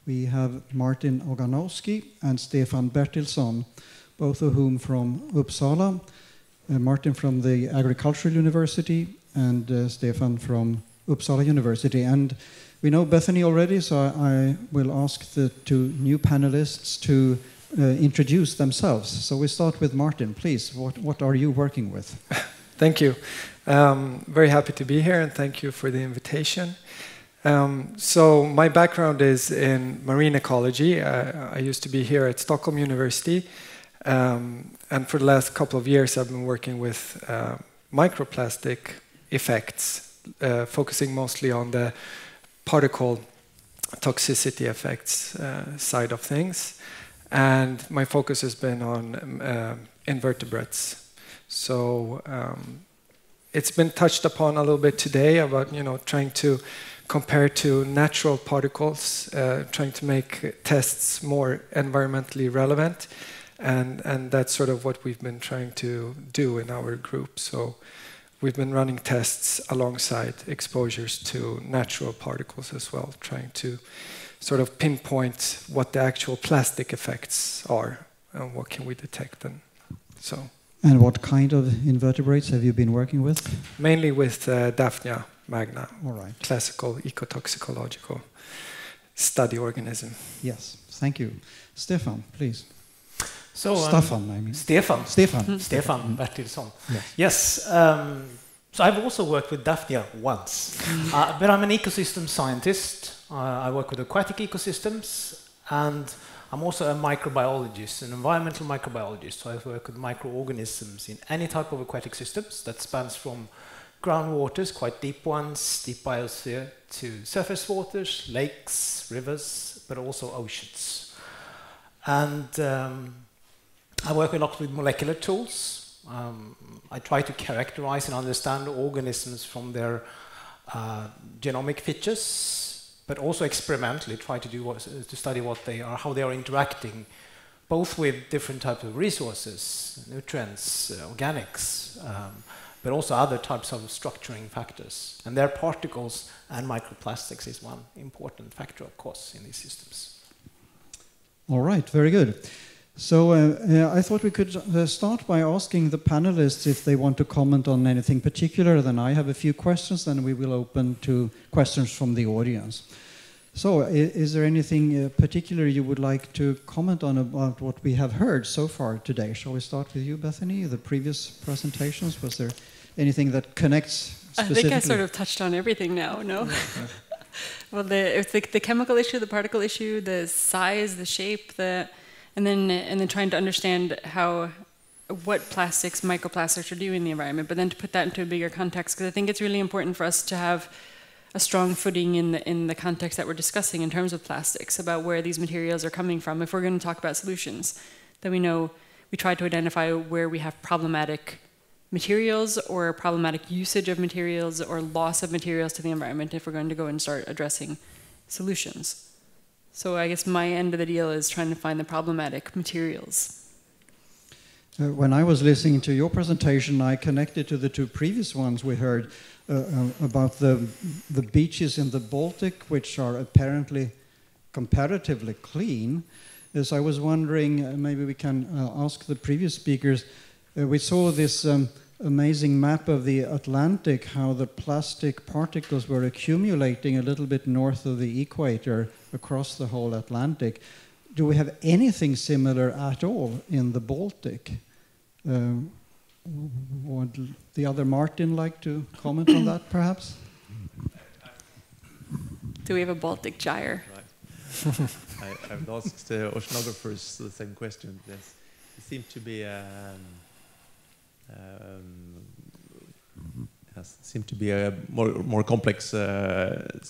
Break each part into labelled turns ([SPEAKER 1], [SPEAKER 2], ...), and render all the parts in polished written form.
[SPEAKER 1] We have Martin Ogonowski and Stefan Bertilsson, both of whom from Uppsala. Martin from the Agricultural University and Stefan from Uppsala University. And we know Bethanie already, so I will ask the two new panelists to introduce themselves. So we start with Martin, please. What are you working with?
[SPEAKER 2] Thank you. Very happy to be here, and thank you for the invitation. So my background is in marine ecology. I used to be here at Stockholm University, and for the last couple of years I've been working with microplastic effects, focusing mostly on the particle toxicity effects side of things. And my focus has been on invertebrates. So it's been touched upon a little bit today about, trying to compare to natural particles, trying to make tests more environmentally relevant. And that's sort of what we've been trying to do in our group. So we've been running tests alongside exposures to natural particles as well, trying to sort of pinpoint what the actual plastic effects are and what can we detect them. So.
[SPEAKER 1] And what kind of invertebrates have you been working with?
[SPEAKER 2] Mainly with Daphnia magna,
[SPEAKER 1] all right.
[SPEAKER 2] Classical ecotoxicological study organism.
[SPEAKER 1] Yes, thank you. Stefan, please.
[SPEAKER 3] So,
[SPEAKER 1] Stefan, I mean.
[SPEAKER 3] Stefan.
[SPEAKER 1] Stefan
[SPEAKER 3] Bertilsson.
[SPEAKER 1] Yes.
[SPEAKER 3] Yes. So I've also worked with Daphnia once, but I'm an ecosystem scientist. I work with aquatic ecosystems, and I'm also a microbiologist, an environmental microbiologist. So I work with microorganisms in any type of aquatic systems that spans from groundwaters, quite deep ones, deep biosphere, to surface waters, lakes, rivers, but also oceans. And I work a lot with molecular tools. I try to characterize and understand organisms from their genomic features, but also experimentally try to study what they are, how they are interacting, both with different types of resources, nutrients, organics, but also other types of structuring factors. And their particles and microplastics is one important factor, of course, in these systems.
[SPEAKER 1] All right, very good. So I thought we could start by asking the panelists if they want to comment on anything particular. Then I have a few questions, then we will open to questions from the audience. So is there anything particular you would like to comment on about what we have heard so far today? Shall we start with you, Bethanie? The previous presentations, was there anything that connects specifically?
[SPEAKER 4] I think I sort of touched on everything now, no? Well, the chemical issue, the particle issue, the size, the shape, and then trying to understand what plastics, microplastics are doing in the environment, but then to put that into a bigger context, because I think it's really important for us to have a strong footing in the context that we're discussing in terms of plastics, about where these materials are coming from. If we're going to talk about solutions, then we try to identify where we have problematic materials or problematic usage of materials or loss of materials to the environment if we're going to go and start addressing solutions. So I guess my end of the deal is trying to find the problematic materials.
[SPEAKER 1] When I was listening to your presentation, I connected to the two previous ones we heard about the beaches in the Baltic, which are apparently comparatively clean. So I was wondering, maybe we can ask the previous speakers, we saw this amazing map of the Atlantic, how the plastic particles were accumulating a little bit north of the equator across the whole Atlantic. Do we have anything similar at all in the Baltic? Would the other Martin like to comment on that, perhaps?
[SPEAKER 4] Do we have a Baltic Gyre?
[SPEAKER 5] Right. I've asked oceanographers the same question. Yes. It seemed to be a more complex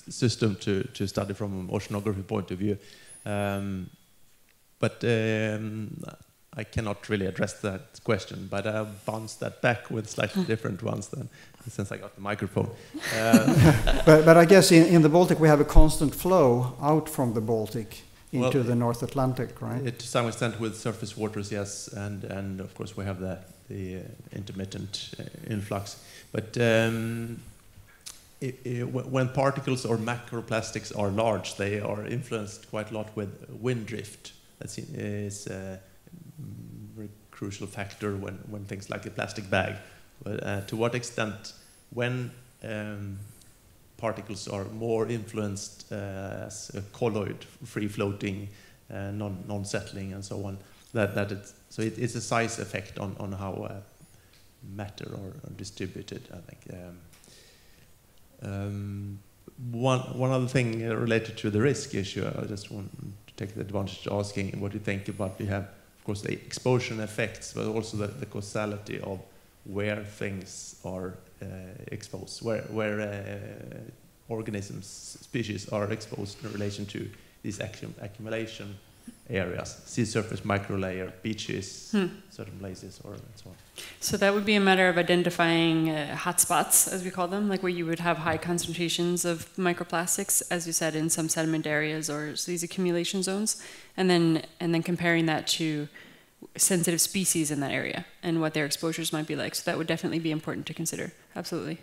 [SPEAKER 5] system to study from an oceanography point of view, but I cannot really address that question. But I'll bounce that back with slightly different ones then, since I got the microphone.
[SPEAKER 1] But I guess in the Baltic we have a constant flow out from the Baltic into the North Atlantic, right?
[SPEAKER 5] To some extent with surface waters, yes, and of course we have the intermittent influx. But when particles or macroplastics are large, they are influenced quite a lot with wind drift. That is a very crucial factor when things like a plastic bag. But to what extent, when particles are more influenced as a colloid, free-floating, non-settling, and so on, so it's a size effect on how matter are distributed, I think. One other thing related to the risk issue, I just want to take the advantage of asking what you think about. You have, of course, the exposure effects, but also the causality of where things are exposed, where organisms, species are exposed in relation to these accumulation areas, sea surface, microlayer, beaches, certain places, or so on.
[SPEAKER 4] So that would be a matter of identifying hotspots, as we call them, like where you would have high concentrations of microplastics, as you said, in some sediment areas or these accumulation zones, and then comparing that to sensitive species in that area and what their exposures might be like. So that would definitely be important to consider. Absolutely.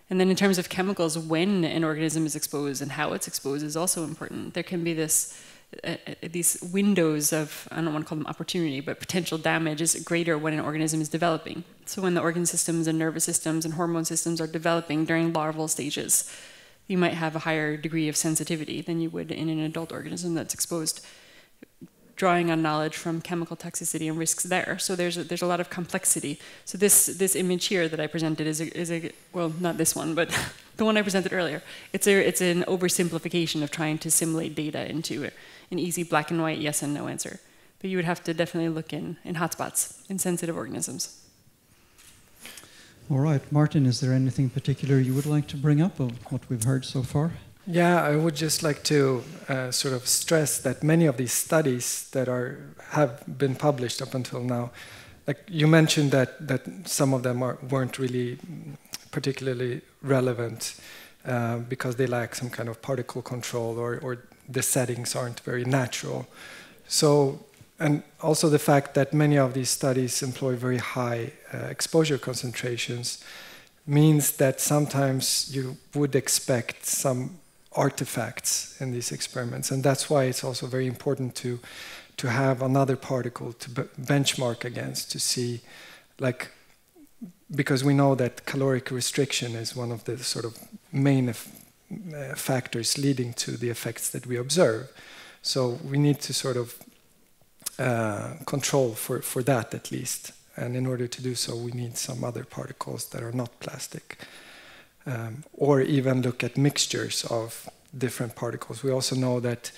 [SPEAKER 4] And then in terms of chemicals, when an organism is exposed and how it's exposed is also important. There can be these windows of, I don't want to call them opportunity, but potential damage is greater when an organism is developing. So when the organ systems and nervous systems and hormone systems are developing during larval stages, you might have a higher degree of sensitivity than you would in an adult organism that's exposed, drawing on knowledge from chemical toxicity and risks there. So there's a lot of complexity. So this image here that I presented is a well, not this one, but the one I presented earlier. It's an oversimplification of trying to simulate data into an easy black and white yes and no answer. But you would have to definitely look in hotspots, in sensitive organisms.
[SPEAKER 1] All right, Martin, is there anything particular you would like to bring up of what we've heard so far?
[SPEAKER 2] Yeah, I would just like to sort of stress that many of these studies that have been published up until now, like you mentioned that some of them weren't really particularly relevant because they lack some kind of particle control or the settings aren't very natural. So, and also the fact that many of these studies employ very high exposure concentrations means that sometimes you would expect some artifacts in these experiments, and that's why it's also very important to have another particle to benchmark against to see, like, because we know that caloric restriction is one of the sort of main factors leading to the effects that we observe. So we need to sort of control for that at least, and in order to do so we need some other particles that are not plastic. Or even look at mixtures of different particles. We also know that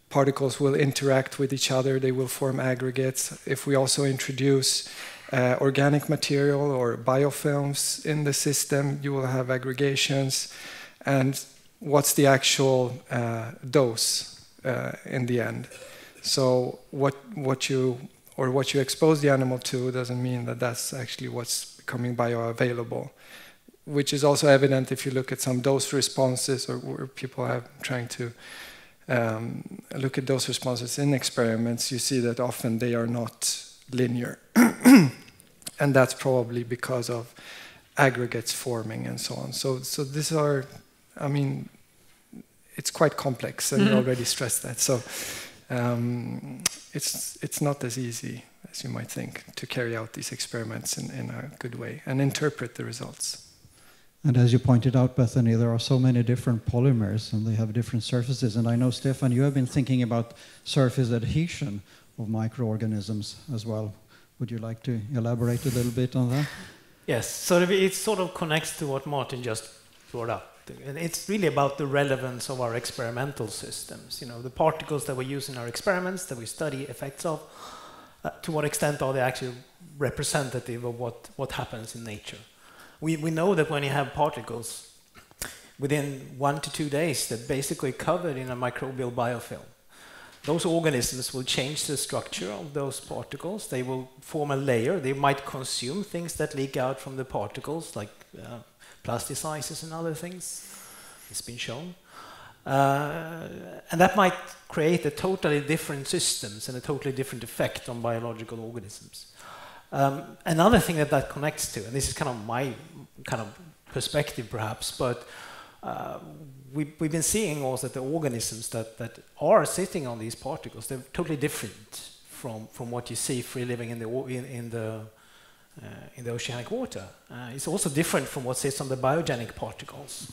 [SPEAKER 2] particles will interact with each other, they will form aggregates. If we also introduce organic material or biofilms in the system, you will have aggregations. And what's the actual dose in the end? So what you expose the animal to doesn't mean that that's actually what's becoming bioavailable, which is also evident if you look at some dose responses or where people have trying to look at dose responses in experiments. You see that often they are not linear. And that's probably because of aggregates forming and so on. So these are, I mean, it's quite complex, and you already stressed that. So it's not as easy as you might think to carry out these experiments in a good way and interpret the results.
[SPEAKER 1] And as you pointed out, Bethanie, there are so many different polymers and they have different surfaces. And I know, Stefan, you have been thinking about surface adhesion of microorganisms as well. Would you like to elaborate a little bit on that?
[SPEAKER 3] Yes, so it sort of connects to what Martin just brought up. And it's really about the relevance of our experimental systems. You know, the particles that we use in our experiments, that we study effects of, to what extent are they actually representative of what happens in nature? We know that when you have particles within 1 to 2 days that basically covered in a microbial biofilm, those organisms will change the structure of those particles. They will form a layer. They might consume things that leak out from the particles, like plasticizers and other things. It's been shown. And that might create a totally different systems and a totally different effect on biological organisms. Another thing that connects to, and this is kind of my kind of perspective perhaps, but we've been seeing also that the organisms that are sitting on these particles, they're totally different from what you see free living in the oceanic water. It's also different from what sits on the biogenic particles.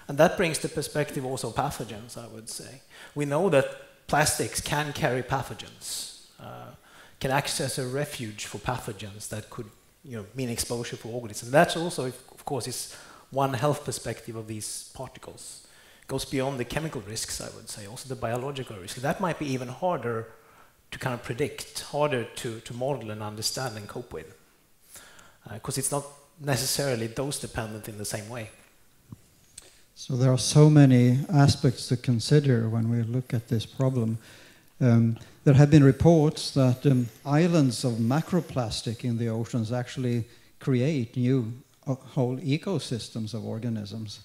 [SPEAKER 3] And that brings the perspective also of pathogens, I would say. We know that plastics can carry pathogens, can act as a refuge for pathogens that could mean exposure for organisms. That's also, of course, is one health perspective of these particles. It goes beyond the chemical risks, I would say, also the biological risks. That might be even harder to kind of predict, harder to model and understand and cope with. Because it's not necessarily dose dependent in the same way.
[SPEAKER 1] So there are so many aspects to consider when we look at this problem. There have been reports that islands of macroplastic in the oceans actually create new whole ecosystems of organisms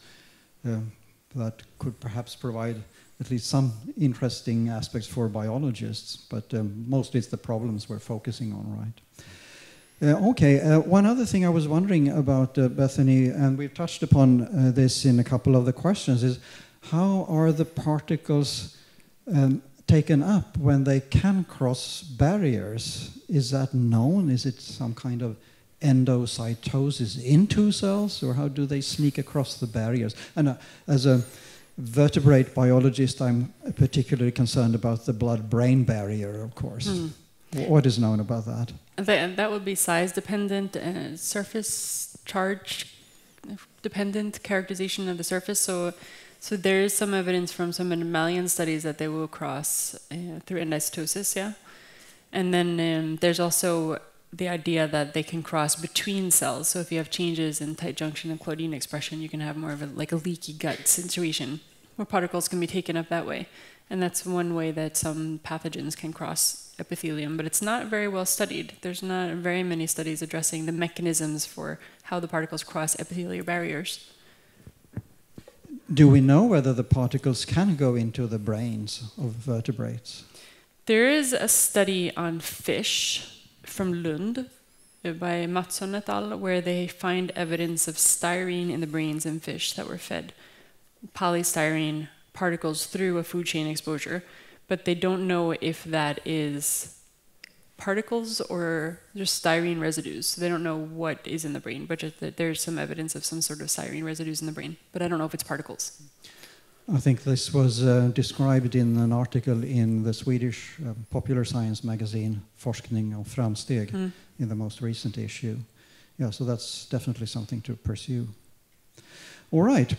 [SPEAKER 1] that could perhaps provide at least some interesting aspects for biologists, but mostly it's the problems we're focusing on, right? One other thing I was wondering about, Bethanie, and we've touched upon this in a couple of the questions, is how are the particles taken up when they can cross barriers? Is that known? Is it some kind of endocytosis into cells, or how do they sneak across the barriers? And as a vertebrate biologist, I'm particularly concerned about the blood-brain barrier, of course. What is known about that?
[SPEAKER 4] That would be size dependent, surface charge dependent characterization of the surface. So there is some evidence from some mammalian studies that they will cross through endocitosis, yeah. And then there's also the idea that they can cross between cells. So if you have changes in tight junction and Claudine expression, you can have more of a leaky gut situation where particles can be taken up that way. And that's one way that some pathogens can cross epithelium, but it's not very well studied. There's not very many studies addressing the mechanisms for how the particles cross epithelial barriers.
[SPEAKER 1] Do we know whether the particles can go into the brains of vertebrates?
[SPEAKER 4] There is a study on fish from Lund by Mattsson et al., where they find evidence of styrene in the brains in fish that were fed polystyrene particles through a food chain exposure, but they don't know if that is particles or just styrene residues. So they don't know what is in the brain, but just that there's some evidence of some sort of styrene residues in the brain, but I don't know if it's particles.
[SPEAKER 1] I think this was described in an article in the Swedish popular science magazine Forskning och Framsteg in the most recent issue. Yeah, so that's definitely something to pursue. All right.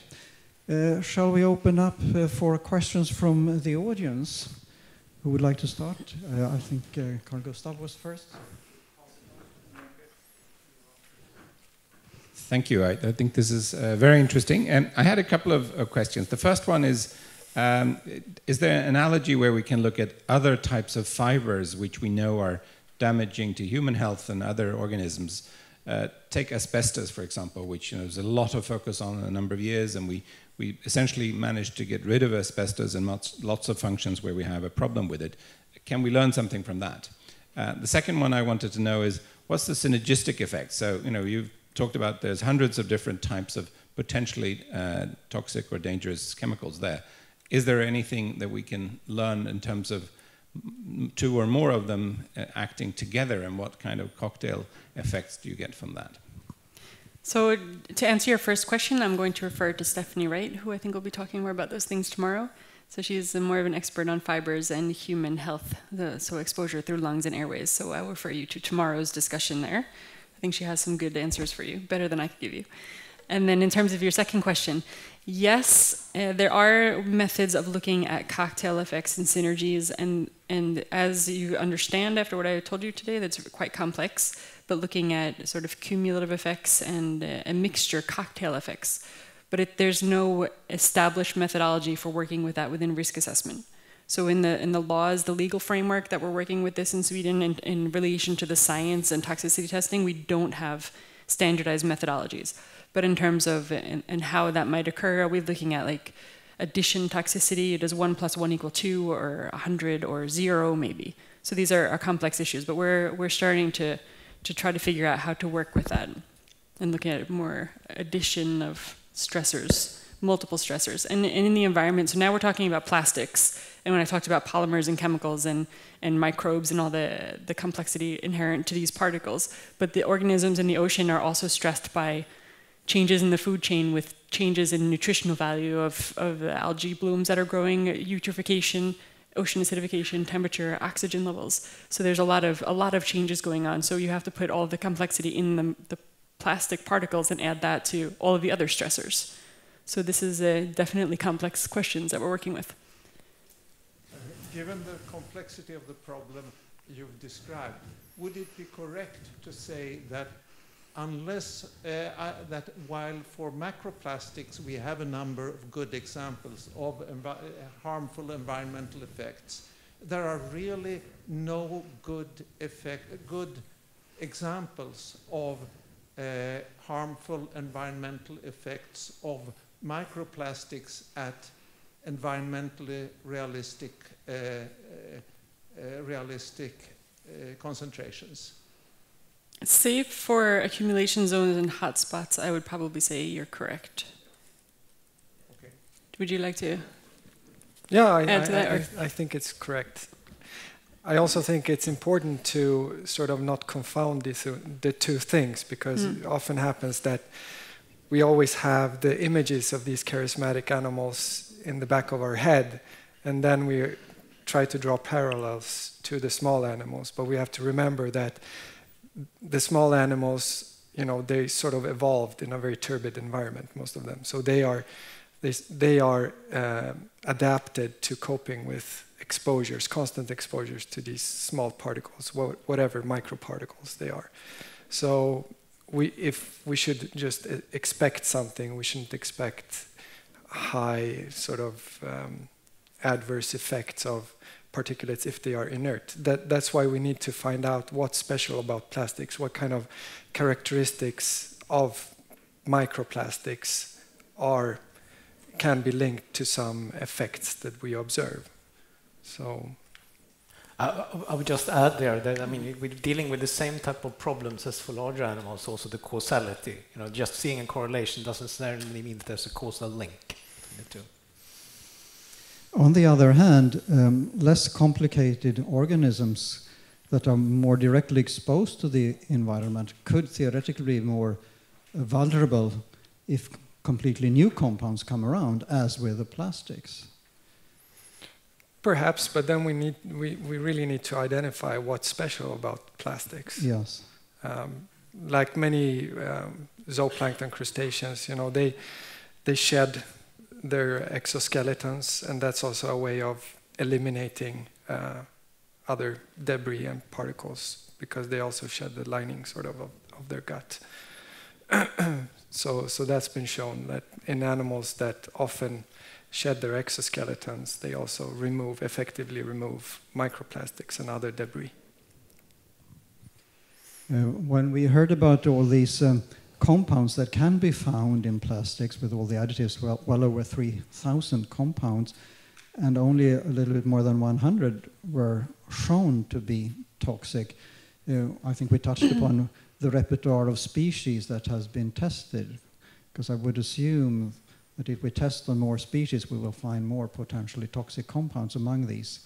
[SPEAKER 1] Shall we open up for questions from the audience? Who would like to start? I think Carl Gustav was first.
[SPEAKER 6] Thank you. I think this is very interesting. And I had a couple of questions. The first one is there an analogy where we can look at other types of fibers which we know are damaging to human health and other organisms? Take asbestos, for example, which there's a lot of focus on in a number of years, and we essentially managed to get rid of asbestos in lots of functions where we have a problem with it. Can we learn something from that? The second one I wanted to know is, what's the synergistic effect? So, you've talked about there's hundreds of different types of potentially toxic or dangerous chemicals there. Is there anything that we can learn in terms of two or more of them acting together, and what kind of cocktail effects do you get from that?
[SPEAKER 4] So to answer your first question, I'm going to refer to Stephanie Wright, who I think will be talking more about those things tomorrow. So she's more of an expert on fibers and human health, so exposure through lungs and airways. So I will refer you to tomorrow's discussion there. I think she has some good answers for you, better than I could give you. And then in terms of your second question, yes, there are methods of looking at cocktail effects and synergies, and as you understand after what I told you today, that's quite complex, but looking at sort of cumulative effects and a mixture cocktail effects. But there's no established methodology for working with that within risk assessment. So in the laws, the legal framework that we're working with this in Sweden in relation to the science and toxicity testing, we don't have standardized methodologies. But in terms of and how that might occur, are we looking at like addition toxicity? Does 1 + 1 = 2 or 100 or 0 maybe? So these are complex issues, but we're starting to try to figure out how to work with that. and looking at more addition of stressors, multiple stressors. And in the environment, so now we're talking about plastics, and when I talked about polymers and chemicals and microbes and all the complexity inherent to these particles, but the organisms in the ocean are also stressed by changes in the food chain with changes in nutritional value of the algae blooms that are growing, eutrophication, ocean acidification, temperature, oxygen levels. So there's a lot of changes going on. So you have to put all the complexity in the plastic particles and add that to all of the other stressors. So this is definitely complex questions that we're working with.
[SPEAKER 7] Given the complexity of the problem you've described, would it be correct to say that unless that while for macroplastics we have a number of good examples of harmful environmental effects, there are really no good examples of harmful environmental effects of microplastics at environmentally realistic concentrations?
[SPEAKER 4] Safe for accumulation zones and hotspots, I would probably say you're correct.
[SPEAKER 7] Okay.
[SPEAKER 4] Would you like to
[SPEAKER 2] add
[SPEAKER 4] to that?
[SPEAKER 2] I think it's correct. I also think it's important to sort of not confound the two things, because it often happens that we always have the images of these charismatic animals in the back of our head, and then we try to draw parallels to the small animals. But we have to remember that the small animals, they sort of evolved in a very turbid environment, most of them. So they are adapted to coping with exposures, constant exposures to these small particles, whatever microparticles they are. So if we should just expect something, we shouldn't expect high sort of adverse effects of particulates if they are inert. That's why we need to find out what's special about plastics, what kind of characteristics of microplastics can be linked to some effects that we observe. So
[SPEAKER 3] I would just add there that, I mean, we're dealing with the same type of problems as for larger animals, also the causality. Just seeing a correlation doesn't necessarily mean that there's a causal link between the two.
[SPEAKER 1] On the other hand, less complicated organisms that are more directly exposed to the environment could theoretically be more vulnerable if completely new compounds come around, as with the plastics.
[SPEAKER 2] Perhaps, but then we really need to identify what's special about plastics.
[SPEAKER 1] Yes.
[SPEAKER 2] Like many zooplankton crustaceans, they shed their exoskeletons, and that's also a way of eliminating other debris and particles, because they also shed the lining sort of their gut. So that's been shown that in animals that often shed their exoskeletons, they also effectively remove microplastics and other debris.
[SPEAKER 1] When we heard about all these compounds that can be found in plastics with all the additives, well over 3,000 compounds, and only a little bit more than 100 were shown to be toxic. I think we touched upon the repertoire of species that has been tested, because I would assume that if we test on more species, we will find more potentially toxic compounds among these.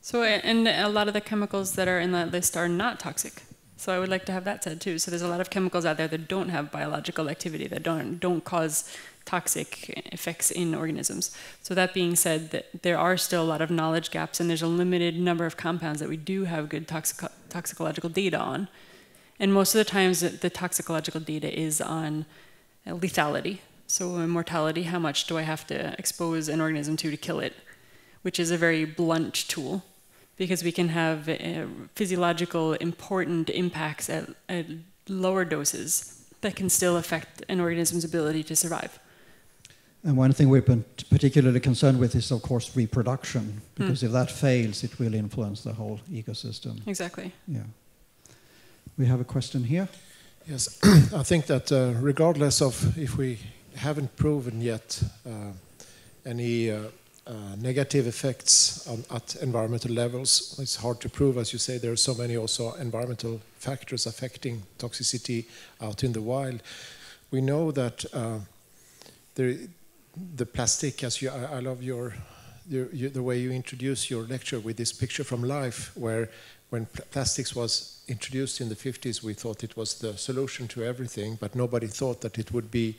[SPEAKER 1] So,
[SPEAKER 4] and a lot of the chemicals that are in that list are not toxic. So I would like to have that said too. So there's a lot of chemicals out there that don't have biological activity, that don't cause toxic effects in organisms. So that being said, that there are still a lot of knowledge gaps, and there's a limited number of compounds that we do have good toxicological data on. And most of the times the toxicological data is on lethality. So in mortality, how much do I have to expose an organism to kill it? Which is a very blunt tool, because we can have physiological important impacts at lower doses that can still affect an organism's ability to survive.
[SPEAKER 1] And one thing we've been particularly concerned with is, of course, reproduction, because if that fails, it will influence the whole ecosystem.
[SPEAKER 4] Exactly.
[SPEAKER 1] Yeah. We have a question here.
[SPEAKER 8] Yes, I think that regardless of if we haven't proven yet any negative effects at environmental levels. It's hard to prove, as you say. There are so many also environmental factors affecting toxicity out in the wild. We know that the plastic, I love the way you introduce your lecture with this picture from life, where when plastics was introduced in the 50s, we thought it was the solution to everything, but nobody thought that it would be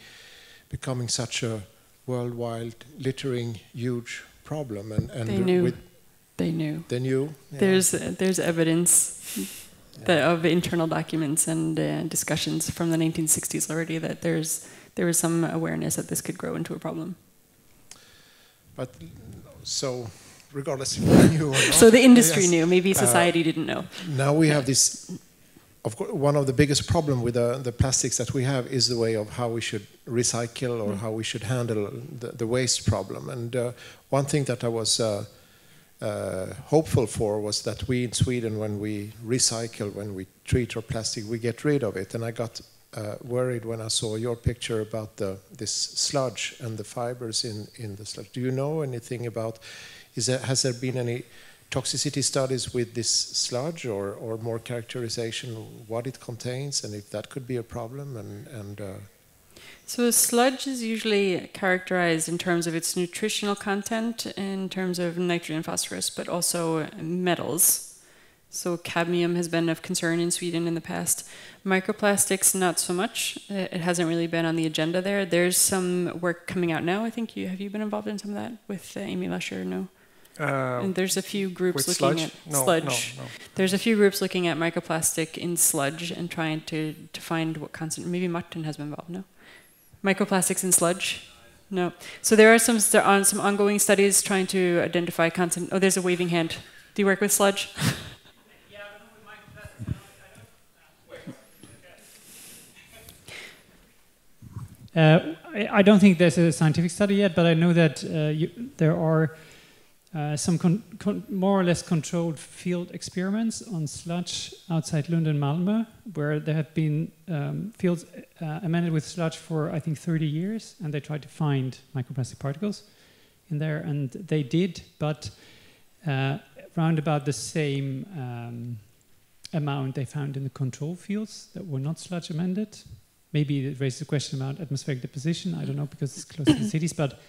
[SPEAKER 8] becoming such a worldwide littering huge problem. And
[SPEAKER 4] they knew.
[SPEAKER 8] They knew.
[SPEAKER 4] Yeah. There's evidence of internal documents and discussions from the 1960s already that there was some awareness that this could grow into a problem.
[SPEAKER 8] But so, regardless if we knew or not.
[SPEAKER 4] So the industry knew, maybe society didn't know.
[SPEAKER 8] Now we have this, of course, one of the biggest problems with the plastics that we have is the way of how we should recycle or how we should handle the waste problem. And one thing that I was hopeful for was that we in Sweden, when we recycle, when we treat our plastic, we get rid of it. And I got worried when I saw your picture about this sludge and the fibers in the sludge. Do you know anything about, has there been any toxicity studies with this sludge or more characterization of what it contains and if that could be a problem?
[SPEAKER 4] So sludge is usually characterized in terms of its nutritional content, in terms of nitrogen and phosphorus, but also metals. So cadmium has been of concern in Sweden in the past. Microplastics, not so much. It hasn't really been on the agenda there. There's some work coming out now. I think have you been involved in some of that with Amy Lusher? No. And there's a few groups looking at sludge. No. There's a few groups looking at microplastic in sludge and trying to find what constant. Maybe Martin has been involved. No. Microplastics in sludge. No. So there are some ongoing studies trying to identify constant. Oh, there's a waving hand. Do you work with sludge?
[SPEAKER 9] I don't think there's a scientific study yet, but I know that there are some more or less controlled field experiments on sludge outside Lund and Malmö, where there have been fields amended with sludge for, I think, 30 years, and they tried to find microplastic particles in there, and they did, but round about the same amount they found in the control fields that were not sludge amended. Maybe it raises a question about atmospheric deposition. I don't know, because it's close to the cities. But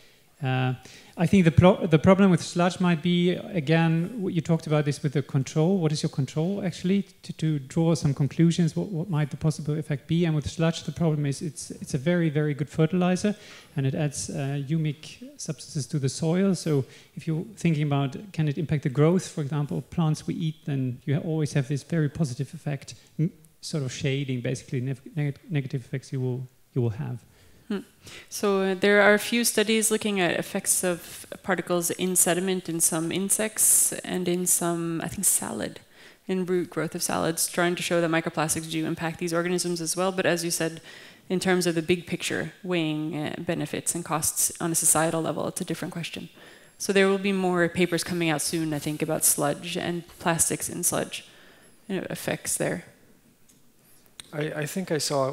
[SPEAKER 9] I think the problem with sludge might be, again, you talked about this with the control. What is your control, actually, to draw some conclusions? What might the possible effect be? And with sludge, the problem is it's a very, very good fertilizer, and it adds humic substances to the soil. So if you're thinking about, can it impact the growth, for example, of plants we eat, then you always have this very positive effect, sort of shading, basically, negative effects you will have.
[SPEAKER 4] So there are a few studies looking at effects of particles in sediment in some insects and in some, I think, salad, in root growth of salads, trying to show that microplastics do impact these organisms as well. But as you said, in terms of the big picture, weighing benefits and costs on a societal level, it's a different question. So there will be more papers coming out soon, I think, about sludge and plastics in sludge, effects there.
[SPEAKER 2] I think I saw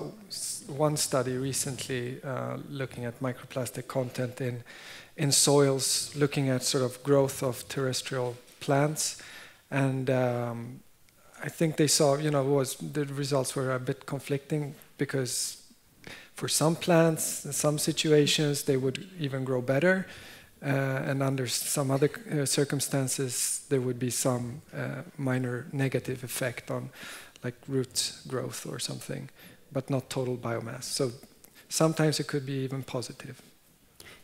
[SPEAKER 2] one study recently looking at microplastic content in soils, looking at sort of growth of terrestrial plants, and I think they saw, the results were a bit conflicting, because for some plants, in some situations, they would even grow better, and under some other circumstances, there would be some minor negative effect on like root growth or something, but not total biomass. So sometimes it could be even positive.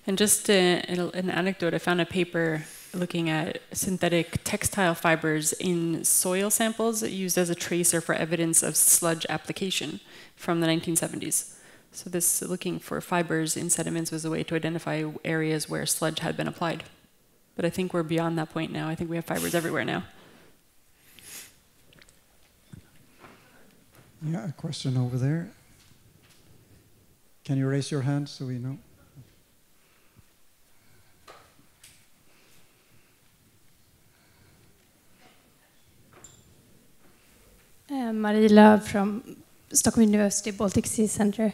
[SPEAKER 4] And just an anecdote, I found a paper looking at synthetic textile fibers in soil samples used as a tracer for evidence of sludge application from the 1970s. So this looking for fibers in sediments was a way to identify areas where sludge had been applied. But I think we're beyond that point now. I think we have fibers everywhere now.
[SPEAKER 1] Yeah, a question over there. Can you raise your hand so we know?
[SPEAKER 10] Marie Lööf from Stockholm University Baltic Sea Center.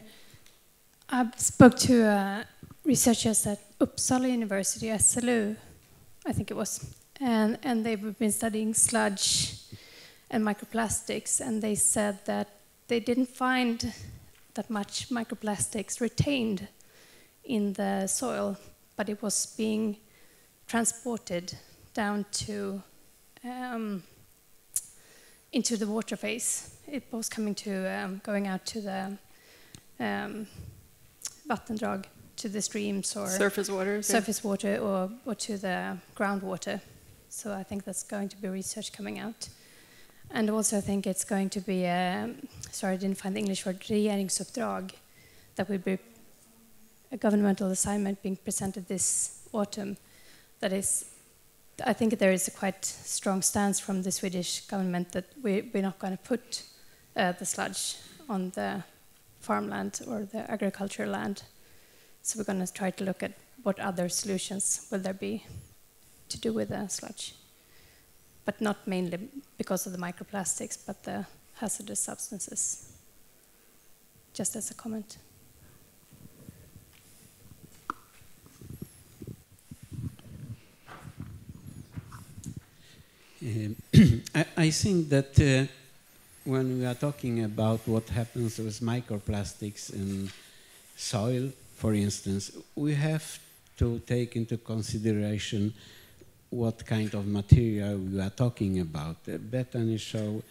[SPEAKER 10] I spoke to researchers at Uppsala University, SLU, I think it was. And they've been studying sludge and microplastics, and they said that they didn't find that much microplastics retained in the soil, but it was being transported down to into the water phase. It was coming to going out to the vattendrag, to the streams or
[SPEAKER 4] surface water,
[SPEAKER 10] or to the groundwater. So I think that's going to be research coming out. And also I think it's going to be, sorry I didn't find the English word, regeringsuppdrag, that will be a governmental assignment being presented this autumn. That is, I think there is a quite strong stance from the Swedish government that we're not going to put the sludge on the farmland or the agricultural land. So we're going to try to look at what other solutions will there be to do with the sludge. But not mainly because of the microplastics, but the hazardous substances. Just as a comment.
[SPEAKER 11] I think that when we are talking about what happens with microplastics in soil, for instance, we have to take into consideration what kind of material we are talking about. Bethanie showed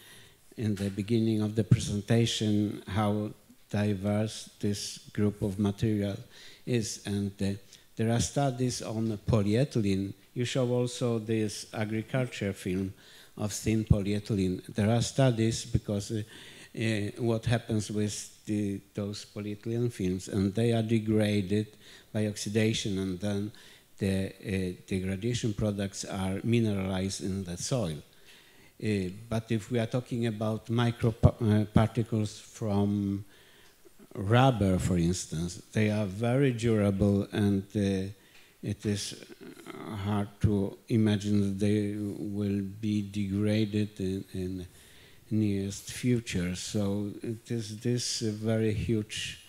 [SPEAKER 11] in the beginning of the presentation how diverse this group of material is, and there are studies on polyethylene. You show also this agriculture film of thin polyethylene. There are studies because what happens with those polyethylene films, and they are degraded by oxidation, and then the degradation products are mineralized in the soil. But if we are talking about microparticles from rubber, for instance, they are very durable, and it is hard to imagine that they will be degraded in nearest future. So it is this very huge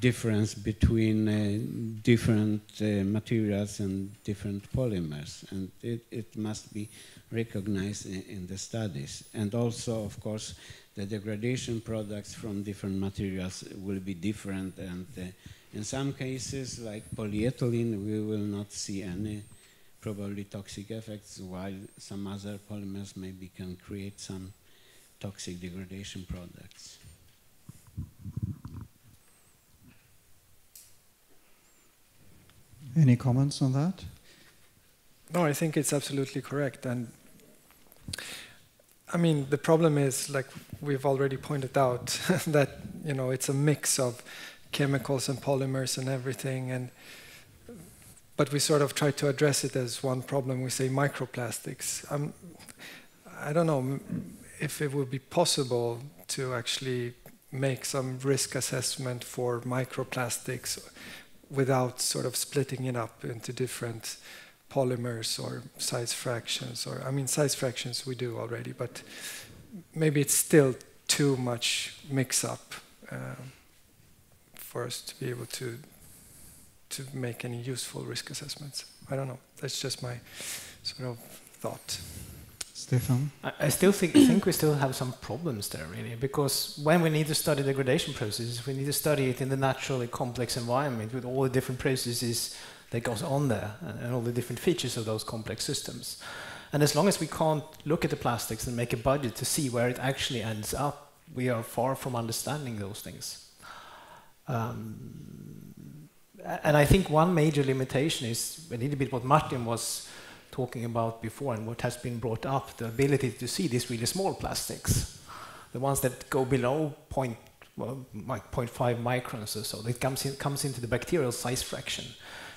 [SPEAKER 11] difference between different materials and different polymers, and it must be recognized in the studies. And also, of course, the degradation products from different materials will be different, and in some cases, like polyethylene, we will not see any probably toxic effects, while some other polymers maybe can create some toxic degradation products.
[SPEAKER 1] Any comments on that?
[SPEAKER 2] No, I think it's absolutely correct. And I mean, the problem is, like we've already pointed out, that it's a mix of chemicals and polymers and everything. But we sort of try to address it as one problem. We say microplastics. I don't know if it would be possible to actually make some risk assessment for microplastics without sort of splitting it up into different polymers or size fractions. Or I mean, size fractions we do already, but maybe it's still too much mix-up for us to be able to make any useful risk assessments. I don't know. That's just my sort of thought.
[SPEAKER 3] Stefan? I still think we still have some problems there, really, because when we need to study degradation processes, we need to study it in the naturally complex environment with all the different processes that goes on there and all the different features of those complex systems. And as long as we can't look at the plastics and make a budget to see where it actually ends up, we are far from understanding those things. And I think one major limitation is a little bit what Martin was talking about before and what has been brought up, the ability to see these really small plastics, the ones that go below 0.5 microns or so, that comes into the bacterial size fraction.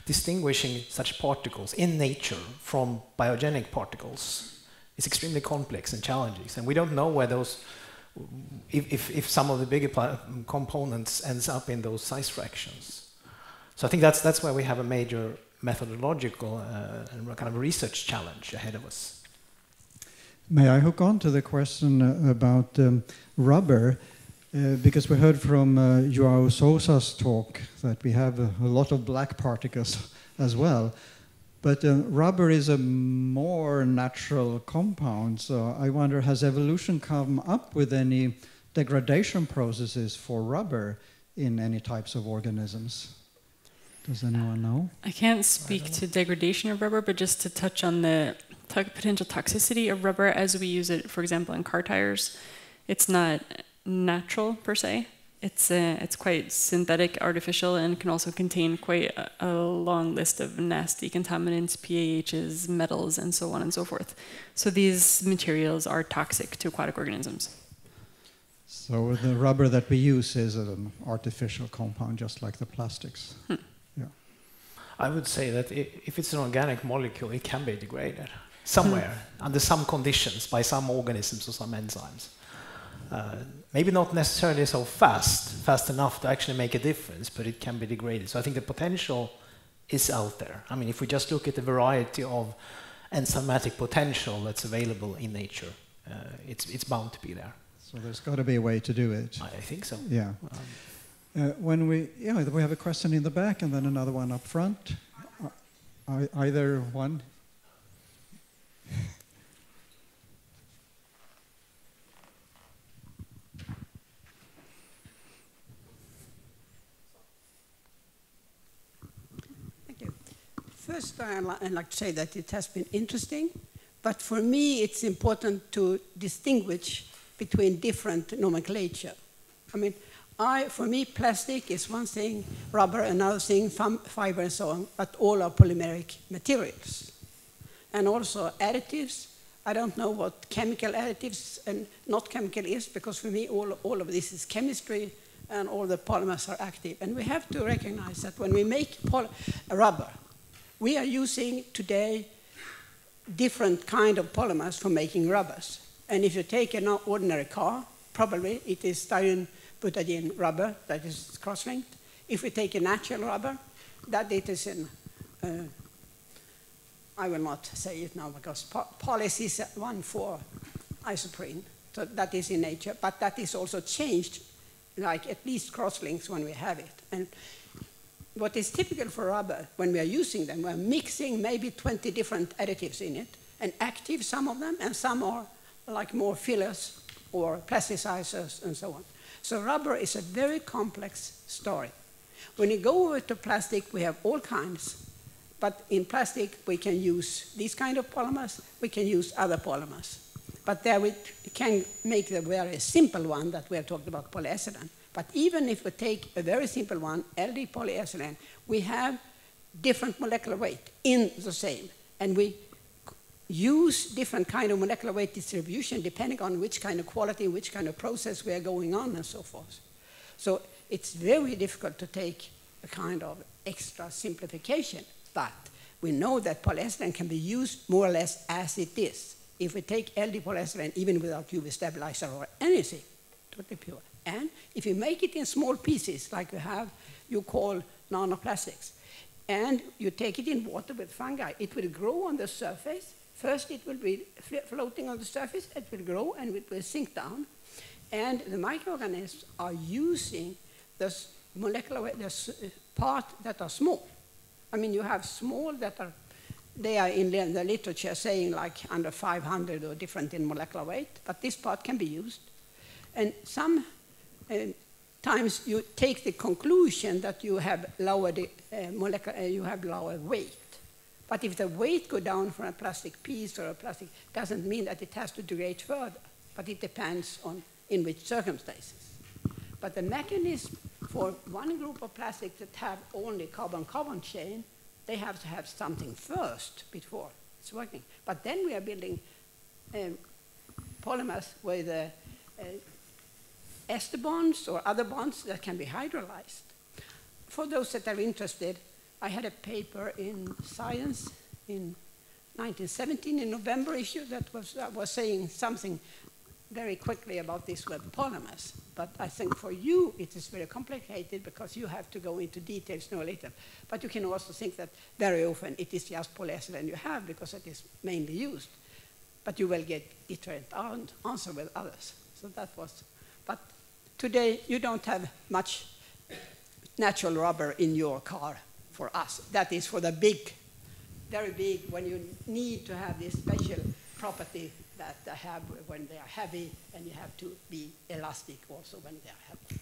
[SPEAKER 3] Distinguishing such particles in nature from biogenic particles is extremely complex and challenging, and we don't know where those, if some of the bigger components ends up in those size fractions. So I think that's where we have a major methodological and kind of research challenge ahead of us.
[SPEAKER 1] May I hook on to the question about rubber? Because we heard from João Sousa's talk that we have a lot of black particles as well. But rubber is a more natural compound, so I wonder, has evolution come up with any degradation processes for rubber in any types of organisms? Does anyone know?
[SPEAKER 4] I can't speak to degradation of rubber, but just to touch on the potential toxicity of rubber as we use it, for example, in car tires. It's not natural per se. It's quite synthetic, artificial, and can also contain quite a long list of nasty contaminants, PAHs, metals, and so on and so forth. So these materials are toxic to aquatic organisms.
[SPEAKER 1] So the rubber that we use is an artificial compound, just like the plastics. Yeah.
[SPEAKER 3] I would say that if it's an organic molecule, it can be degraded somewhere under some conditions by some organisms or some enzymes. Maybe not necessarily so fast enough to actually make a difference, but it can be degraded. So I think the potential is out there. I mean, if we just look at the variety of enzymatic potential that's available in nature, it's bound to be there.
[SPEAKER 1] So there's got to be a way to do it.
[SPEAKER 3] I think so.
[SPEAKER 1] Yeah. We have a question in the back and then another one up front. Either one.
[SPEAKER 12] First, I'd like to say that it has been interesting, but for me it's important to distinguish between different nomenclature. I mean, for me, plastic is one thing, rubber another thing, fiber and so on, but all are polymeric materials. And also additives, I don't know what chemical additives and not chemical is, because for me all of this is chemistry and all the polymers are active. And we have to recognize that when we make rubber, we are using today different kind of polymers for making rubbers. And if you take an ordinary car, probably it is styrene butadiene rubber that is cross-linked. If we take a natural rubber, that it is in, I will not say it now because poly is 1,4-isoprene, so that is in nature, but that is also changed, like at least cross-links when we have it. And what is typical for rubber, when we are using them, we're mixing maybe 20 different additives in it, and active, some of them, and some are like more fillers or plasticizers and so on. So rubber is a very complex story. When you go over to plastic, we have all kinds, but in plastic we can use these kind of polymers, we can use other polymers. But there we can make the very simple one that we have talked about, polyethylene. But even if we take a very simple one, LD polyethylene, we have different molecular weight in the same. And we use different kind of molecular weight distribution depending on which kind of quality, which kind of process we are going on and so forth. So it's very difficult to take a kind of extra simplification. But we know that polyethylene can be used more or less as it is. If we take LD polyethylene, even without UV stabilizer or anything, totally pure. And if you make it in small pieces, like you call nanoplastics, and you take it in water with fungi, it will grow on the surface. First, it will be floating on the surface, it will grow, and it will sink down. And the microorganisms are using this molecular weight, this part that are small. I mean, you have small that are, they are in the literature saying like under 500 or different in molecular weight, but this part can be used. And some times you take the conclusion that you have lower you have lower weight. But if the weight go down from a plastic piece or a plastic, doesn't mean that it has to degrade further. But it depends on in which circumstances. But the mechanism for one group of plastics that have only carbon-carbon chain, they have to have something first before it's working. But then we are building polymers with ester bonds or other bonds that can be hydrolyzed. For those that are interested, I had a paper in Science in 1917 in November issue that was saying something very quickly about this with polymers. But I think for you it is very complicated because you have to go into details no later. But you can also think that very often it is just polyethylene you have because it is mainly used. But you will get different answer with others. So that was, but today you don't have much natural rubber in your car for us. That is for the big very big when you need to have this special property that they have when they are heavy, and you have to be elastic also when they are heavy.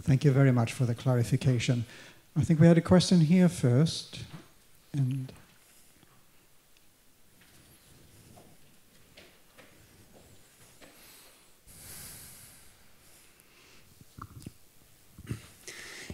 [SPEAKER 1] Thank you very much for the clarification. I think we had a question here first. And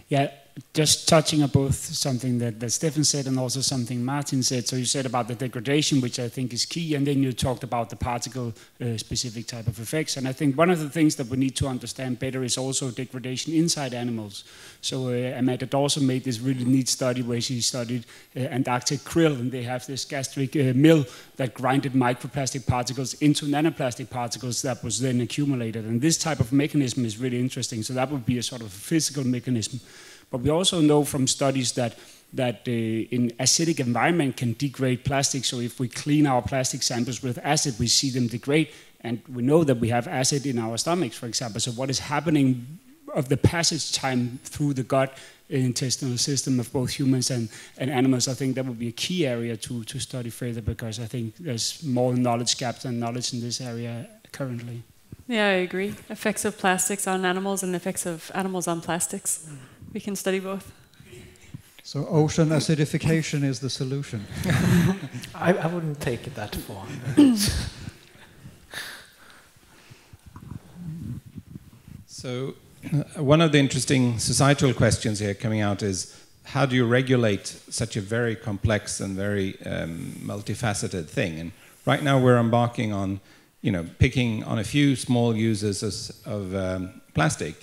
[SPEAKER 13] yeah, just touching on both something that Stefan said and also something Martin said. So you said about the degradation, which I think is key, and then you talked about the particle-specific type of effects. And I think one of the things that we need to understand better is also degradation inside animals. So Amanda Dawson made this really neat study where she studied Antarctic krill, and they have this gastric mill that grinded microplastic particles into nanoplastic particles that was then accumulated. And this type of mechanism is really interesting. So that would be a sort of physical mechanism. But we also know from studies that in acidic environment can degrade plastic. So if we clean our plastic samples with acid, we see them degrade. And we know that we have acid in our stomachs, for example. So what is happening of the passage time through the gut intestinal system of both humans and animals, I think that would be a key area to study further, because I think there's more knowledge gaps than knowledge in this area currently.
[SPEAKER 4] Yeah, I agree. Effects of plastics on animals and effects of animals on plastics. We can study both.
[SPEAKER 1] so ocean acidification is the solution.
[SPEAKER 3] I wouldn't take it that far.
[SPEAKER 6] So one of the interesting societal questions here coming out is, how do you regulate such a very complex and very multifaceted thing? And right now we're embarking on, picking on a few small users of plastic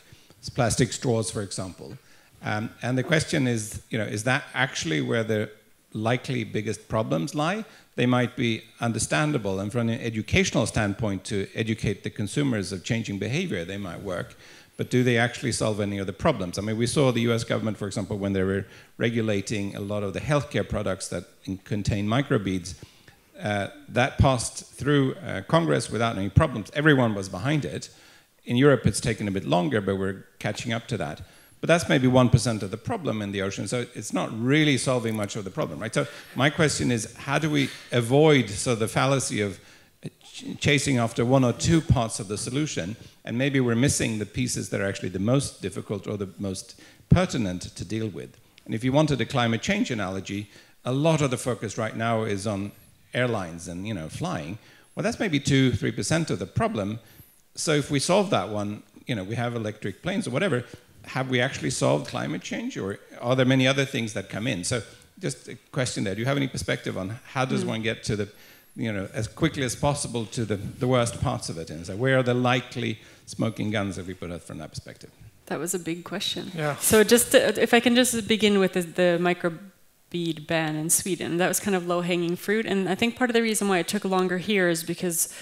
[SPEAKER 6] straws, for example. And the question is that actually where the likely biggest problems lie? They might be understandable, and from an educational standpoint, to educate the consumers of changing behavior, they might work. But do they actually solve any of the problems? I mean, we saw the US government, for example, when they were regulating a lot of the healthcare products that contain microbeads, that passed through Congress without any problems. Everyone was behind it. In Europe, it's taken a bit longer, but we're catching up to that. But that's maybe 1% of the problem in the ocean, so it's not really solving much of the problem, right? So my question is, how do we avoid the fallacy of chasing after one or two parts of the solution, and maybe we're missing the pieces that are actually the most difficult or the most pertinent to deal with? And if you wanted a climate change analogy, a lot of the focus right now is on airlines and flying. Well, that's maybe 2-3% of the problem. So if we solve that one, we have electric planes or whatever, have we actually solved climate change, or are there many other things that come in? So just a question there. Do you have any perspective on how does one get to the, as quickly as possible to the worst parts of it? And so where are the likely smoking guns, if we put it from that perspective?
[SPEAKER 4] That was a big question.
[SPEAKER 2] Yeah.
[SPEAKER 4] So just if I can just begin with the microbead ban in Sweden, that was kind of low-hanging fruit. And I think part of the reason why it took longer here is because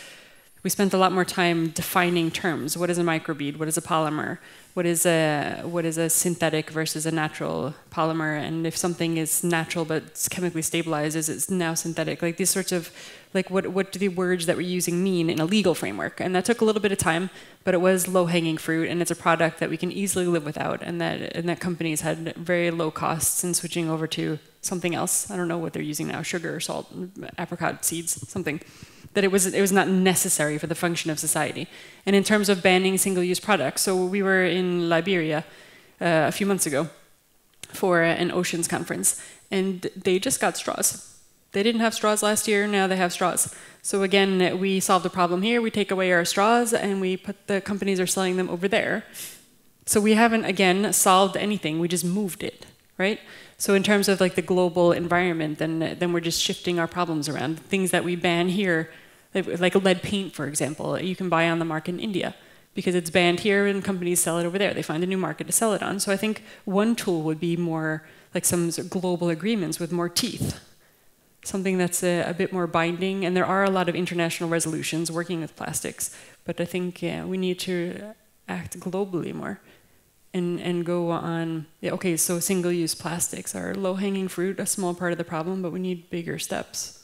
[SPEAKER 4] we spent a lot more time defining terms. What is a microbead? What is a polymer? What is a synthetic versus a natural polymer? And if something is natural but it's chemically stabilized, is it now synthetic? Like these sorts of, what do the words that we're using mean in a legal framework? And that took a little bit of time, but it was low-hanging fruit, and it's a product that we can easily live without, and that companies had very low costs in switching over to something else. I don't know what they're using now, sugar or salt, apricot seeds, something. That it was not necessary for the function of society. And in terms of banning single-use products, so we were in Liberia a few months ago for an oceans conference, and they just got straws. They didn't have straws last year, now they have straws. So again, we solved the problem here, we take away our straws, and the companies are selling them over there. So we haven't, again, solved anything, we just moved it, right? So in terms of the global environment, then we're just shifting our problems around. Things that we ban here, like lead paint, for example, you can buy on the market in India because it's banned here and companies sell it over there. They find a new market to sell it on. So I think one tool would be more like some global agreements with more teeth, something that's a bit more binding. And there are a lot of international resolutions working with plastics, but I think we need to act globally more. And go on, okay, so single-use plastics are low-hanging fruit, a small part of the problem, but we need bigger steps.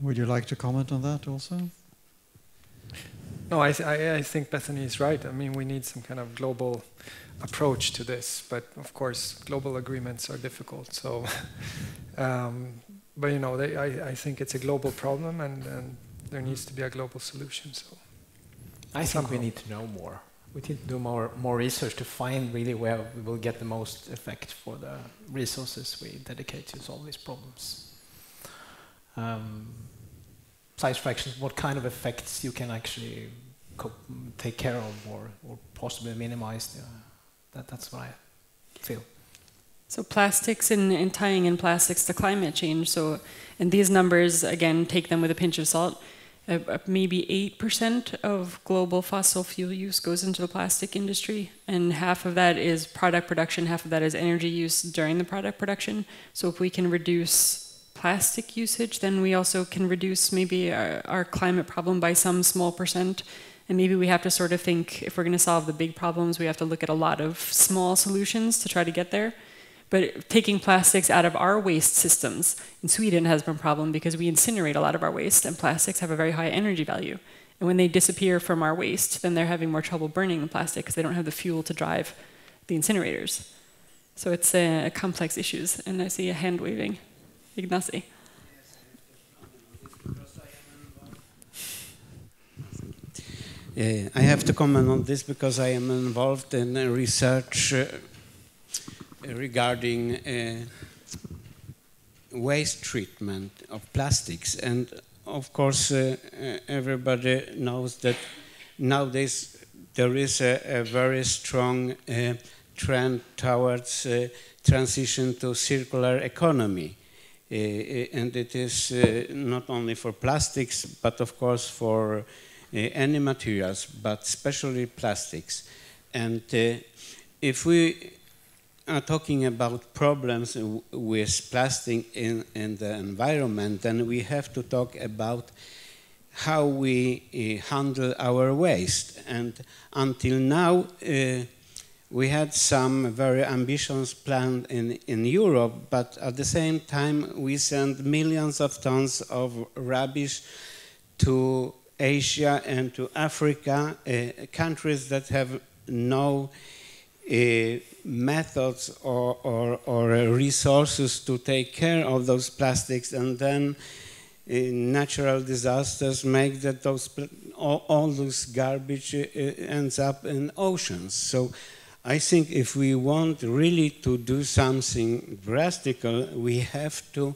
[SPEAKER 1] Would you like to comment on that also?
[SPEAKER 2] No, I think Bethanie is right. I mean, we need some kind of global approach to this, but of course, global agreements are difficult. So, but you know, I think it's a global problem, and there needs to be a global solution. So,
[SPEAKER 3] I think we need to know more. We need to do more research to find really where we will get the most effect for the resources we dedicate to solve these problems. Size fractions, what kind of effects you can actually take care of or possibly minimize. That's what I feel.
[SPEAKER 4] So plastics and tying in plastics to climate change. So, and these numbers, again, take them with a pinch of salt. Maybe 8% of global fossil fuel use goes into the plastic industry, and half of that is product production, half of that is energy use during the product production. So if we can reduce plastic usage, then we also can reduce maybe our climate problem by some small percent. And maybe we have to sort of think, if we're going to solve the big problems, we have to look at a lot of small solutions to try to get there. But taking plastics out of our waste systems in Sweden has been a problem because we incinerate a lot of our waste, and plastics have a very high energy value. And when they disappear from our waste, then they're having more trouble burning the plastic because they don't have the fuel to drive the incinerators. So it's complex issues. And I see a hand waving. Ignacy.
[SPEAKER 11] I have to comment on this because I am involved in research regarding waste treatment of plastics, and of course everybody knows that nowadays there is a very strong trend towards transition to circular economy, and it is not only for plastics but of course for any materials, but especially plastics. And if we are talking about problems with plastic in the environment, then we have to talk about how we handle our waste. And until now, we had some very ambitious plans in Europe, but at the same time, we send millions of tons of rubbish to Asia and to Africa, countries that have no methods or resources to take care of those plastics, and then natural disasters make that all those garbage ends up in oceans. So I think if we want really to do something drastic, we have to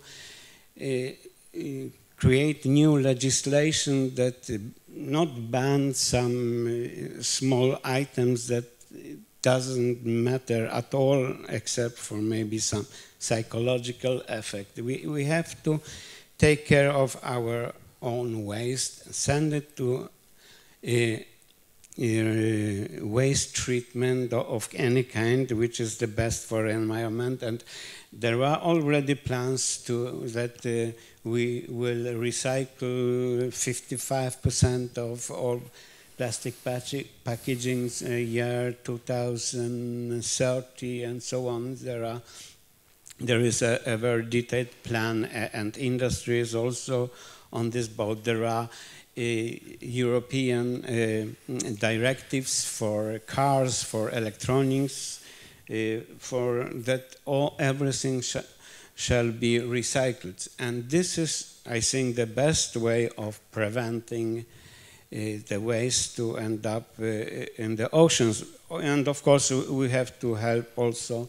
[SPEAKER 11] create new legislation that not ban some small items that doesn't matter at all, except for maybe some psychological effect. We have to take care of our own waste, send it to waste treatment of any kind, which is the best for environment. And there are already plans that we will recycle 55% of all plastic packagings year 2030 and so on. There is a very detailed plan, and industry is also on this boat. There are European directives for cars, for electronics, for that everything shall be recycled. And this is, I think, the best way of preventing the waste to end up in the oceans. And of course, we have to help also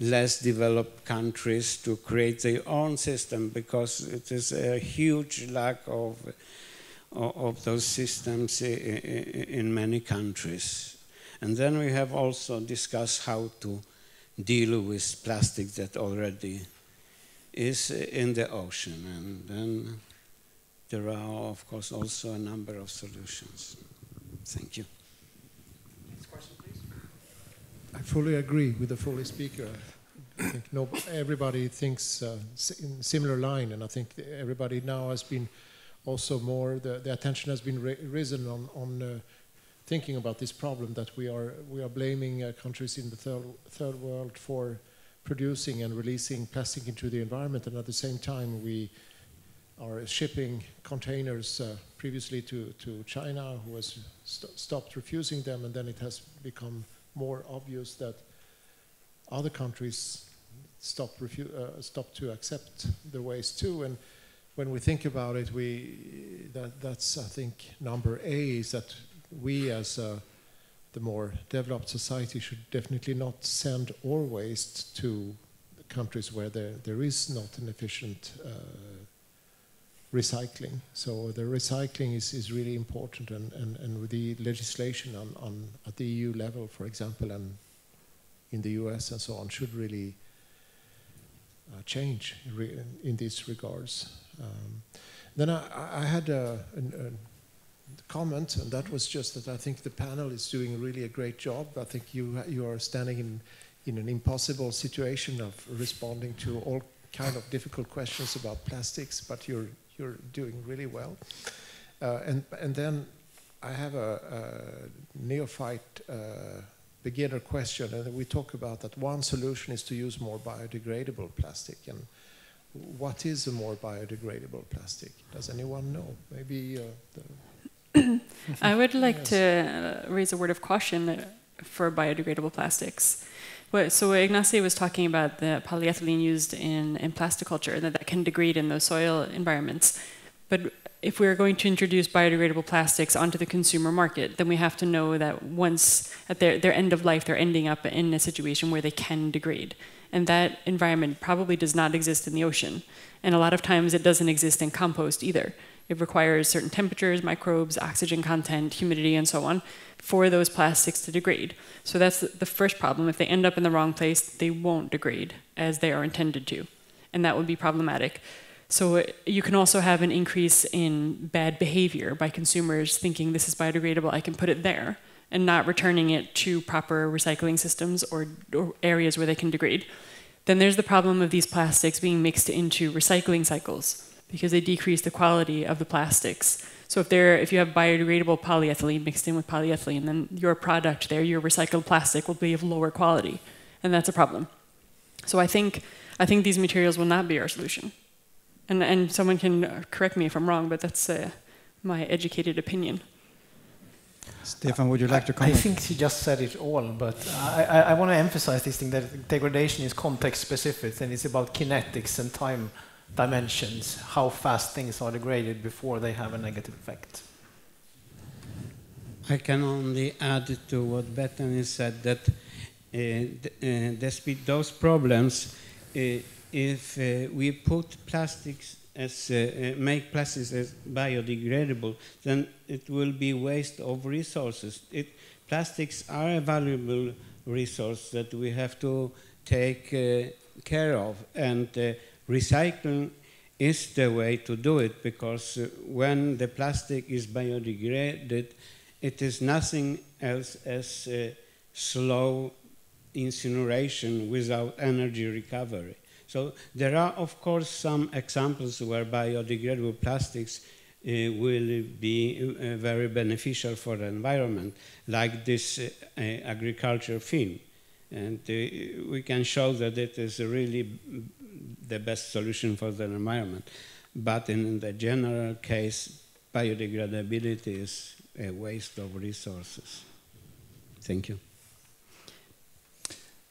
[SPEAKER 11] less developed countries to create their own system, because it is a huge lack of those systems in many countries. And then we have also discussed how to deal with plastic that already is in the ocean. And then there are, of course, also a number of solutions. Thank you.
[SPEAKER 3] Next question, please.
[SPEAKER 8] I fully agree with the fully speaker. I think everybody thinks in similar line, and I think everybody now has been also more, the attention has been risen on thinking about this problem, that we are blaming countries in the third world for producing and releasing plastic into the environment, and at the same time we are shipping containers previously to China, who has stopped refusing them, and then it has become more obvious that other countries stop to accept the waste too. And when we think about it, that's I think number A, is that we as the more developed society should definitely not send our waste to countries where there is not an efficient recycling. So the recycling is really important, and with the legislation at the EU level, for example, and in the US and so on, should really change in these regards. Then I had a comment, and that was just that I think the panel is doing really a great job. I think you are standing in an impossible situation of responding to all kind of difficult questions about plastics, but you're doing really well. And then I have a neophyte beginner question, and we talk about that one solution is to use more biodegradable plastic. And what is a more biodegradable plastic? Does anyone know? Maybe
[SPEAKER 4] I would like to raise a word of caution for biodegradable plastics. So Ignacy was talking about the polyethylene used in plasticulture, that can degrade in those soil environments. But if we're going to introduce biodegradable plastics onto the consumer market, then we have to know that once at their end of life, they're ending up in a situation where they can degrade. And that environment probably does not exist in the ocean. And a lot of times it doesn't exist in compost either. It requires certain temperatures, microbes, oxygen content, humidity, and so on for those plastics to degrade. So that's the first problem. If they end up in the wrong place, they won't degrade as they are intended to. And that would be problematic. So you can also have an increase in bad behavior by consumers thinking this is biodegradable, I can put it there, and not returning it to proper recycling systems or areas where they can degrade. Then there's the problem of these plastics being mixed into recycling cycles, because they decrease the quality of the plastics. So if you have biodegradable polyethylene mixed in with polyethylene, then your product there, your recycled plastic, will be of lower quality, and that's a problem. So I think these materials will not be our solution. And someone can correct me if I'm wrong, but that's my educated opinion.
[SPEAKER 1] Stefan, would you like to comment?
[SPEAKER 3] I think she just said it all, but I want to emphasize this thing that degradation is context specific, and it's about kinetics and time dimensions, how fast things are degraded before they have a negative effect.
[SPEAKER 11] I can only add to what Bethanie said that despite those problems, if we put plastics as make plastics as biodegradable, then it will be waste of resources. Plastics are a valuable resource that we have to take care of, and recycling is the way to do it, because when the plastic is biodegraded, it is nothing else as slow incineration without energy recovery. So there are, of course, some examples where biodegradable plastics will be very beneficial for the environment, like this agriculture film. And we can show that it is really the best solution for the environment. But in the general case, biodegradability is a waste of resources. Thank you.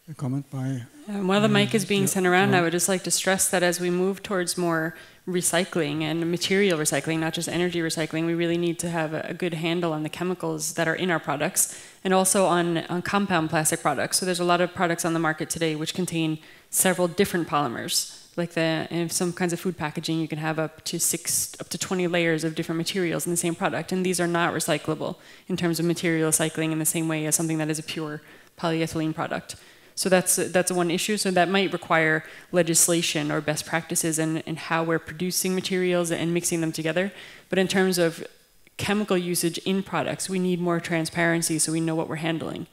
[SPEAKER 1] A comment by...
[SPEAKER 4] while the mic is being sent around, I would just like to stress that as we move towards more recycling and material recycling, not just energy recycling, we really need to have a good handle on the chemicals that are in our products, and also on compound plastic products. So there's a lot of products on the market today which contain several different polymers. Like in some kinds of food packaging, you can have up to 20 layers of different materials in the same product, and these are not recyclable in terms of material cycling in the same way as something that is a pure polyethylene product. So that's one issue. So that might require legislation or best practices in how we're producing materials and mixing them together. But in terms of chemical usage in products, we need more transparency so we know what we're handling.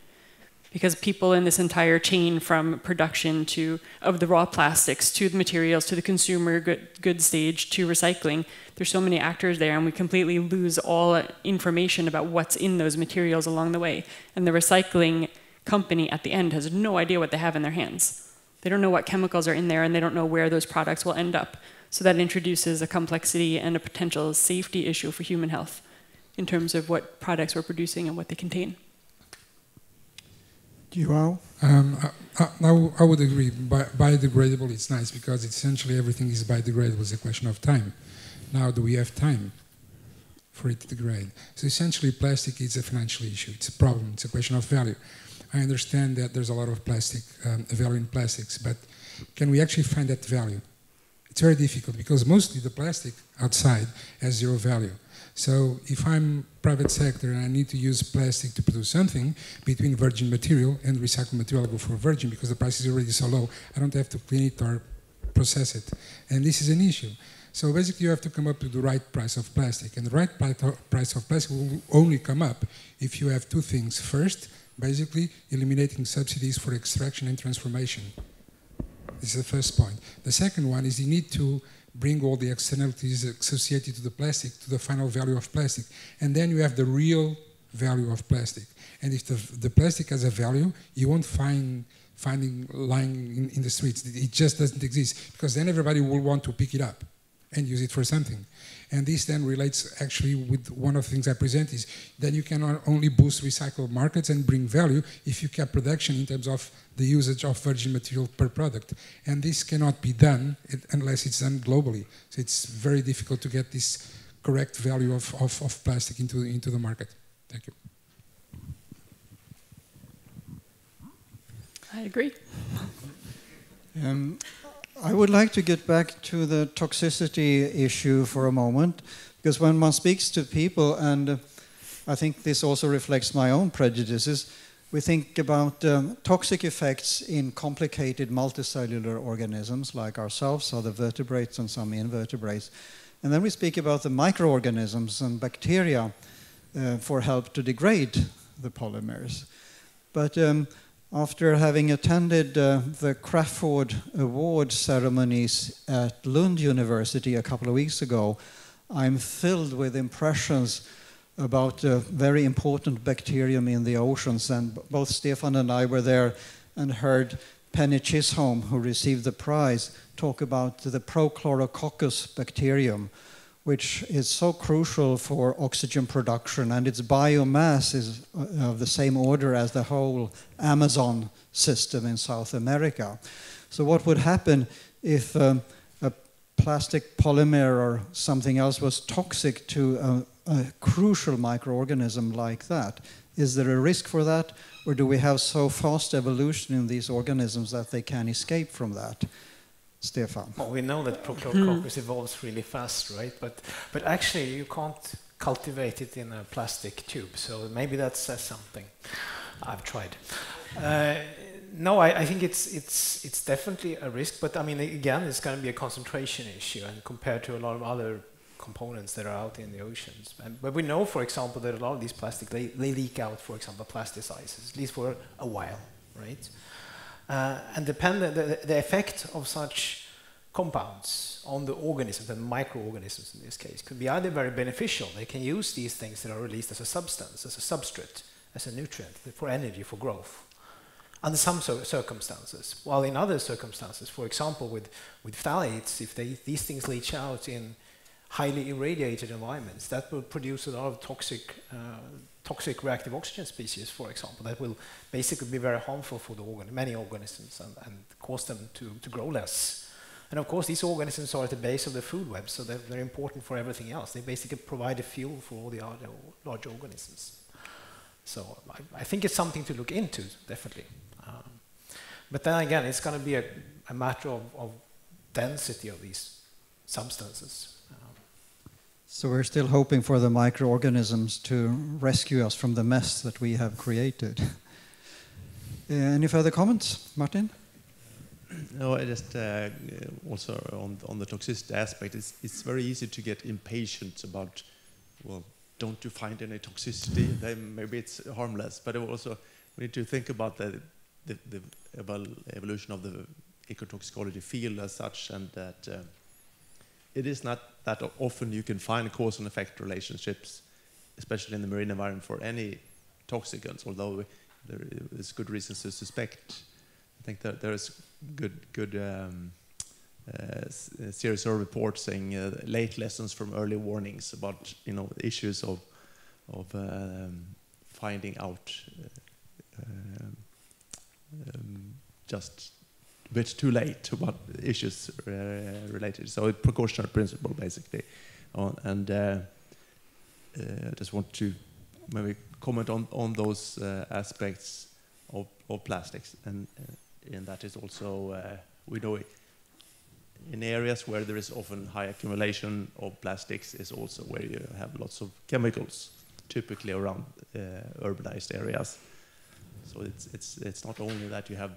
[SPEAKER 4] Because people in this entire chain from production of the raw plastics to the materials to the consumer good stage to recycling, there's so many actors there, and we completely lose all information about what's in those materials along the way. And the recycling company at the end has no idea what they have in their hands. They don't know what chemicals are in there, and they don't know where those products will end up. So that introduces a complexity and a potential safety issue for human health in terms of what products we're producing and what they contain.
[SPEAKER 1] Joao?
[SPEAKER 14] I would agree. Biodegradable is nice because essentially everything is biodegradable. It's a question of time. Now, do we have time for it to degrade? So essentially, plastic is a financial issue. It's a problem. It's a question of value. I understand that there's a lot of plastic, value in plastics, but can we actually find that value? It's very difficult because mostly the plastic outside has zero value. So if I'm private sector and I need to use plastic to produce something, between virgin material and recycled material, I go for virgin because the price is already so low. I don't have to clean it or process it. And this is an issue. So basically you have to come up with the right price of plastic. And the right price of plastic will only come up if you have two things. First, basically eliminating subsidies for extraction and transformation. This is the first point. The second one is you need to bring all the externalities associated to the plastic to the final value of plastic. And then you have the real value of plastic. And if the plastic has a value, you won't finding lying in the streets. It just doesn't exist because then everybody will want to pick it up and use it for something. And this then relates actually with one of the things I present is then you can not only boost recycled markets and bring value if you cap production in terms of the usage of virgin material per product. And this cannot be done unless it's done globally. So it's very difficult to get this correct value of plastic into the market. Thank you.
[SPEAKER 4] I agree.
[SPEAKER 1] I would like to get back to the toxicity issue for a moment, because when one speaks to people, and I think this also reflects my own prejudices, we think about toxic effects in complicated multicellular organisms like ourselves, other vertebrates and some invertebrates. And then we speak about the microorganisms and bacteria for help to degrade the polymers. But after having attended the Crafoord Award ceremonies at Lund University a couple of weeks ago, I'm filled with impressions about a very important bacterium in the oceans. And both Stefan and I were there and heard Penny Chisholm, who received the prize, talk about the Prochlorococcus bacterium, which is so crucial for oxygen production, and its biomass is of the same order as the whole Amazon system in South America. So what would happen if a plastic polymer or something else was toxic to a crucial microorganism like that? Is there a risk for that, or do we have so fast evolution in these organisms that they can escape from that? Stefan.
[SPEAKER 3] Well, we know that Prochlorococcus evolves really fast, right? But actually, you can't cultivate it in a plastic tube, so maybe that says something. I've tried. No, I think it's definitely a risk, but I mean, again, it's going to be a concentration issue, and compared to a lot of other components that are out in the oceans. But we know, for example, that a lot of these plastics they leak out, for example, plasticizers, at least for a while, right? And the effect of such compounds on the organisms, and microorganisms in this case, could be either very beneficial. They can use these things that are released as a substance, as a substrate, as a nutrient, for energy, for growth, under some circumstances. While in other circumstances, for example, with phthalates, if these things leach out in highly irradiated environments, that will produce a lot of toxic reactive oxygen species, for example, that will basically be very harmful for many organisms and cause them to grow less. And of course, these organisms are at the base of the food web, so they're very important for everything else. They basically provide a fuel for all the other large organisms. So I think it's something to look into, definitely. But then again, it's going to be a matter of density of these substances.
[SPEAKER 1] So we're still hoping for the microorganisms to rescue us from the mess that we have created. Any further comments, Martin?
[SPEAKER 5] No, I just also on the toxicity aspect, it's very easy to get impatient about, well, don't you find any toxicity? Then maybe it's harmless, but also we need to think about the evolution of the ecotoxicology field as such, and that it is not that often you can find cause and effect relationships, especially in the marine environment, for any toxicants, although there is good reasons to suspect. I think that there is good series of reports saying late lessons from early warnings about issues of finding out just a bit too late about issues related. So a precautionary principle, basically. And I just want to maybe comment on those aspects of plastics. And that is also, we know in areas where there is often high accumulation of plastics is also where you have lots of chemicals, typically around urbanized areas. So it's not only that you have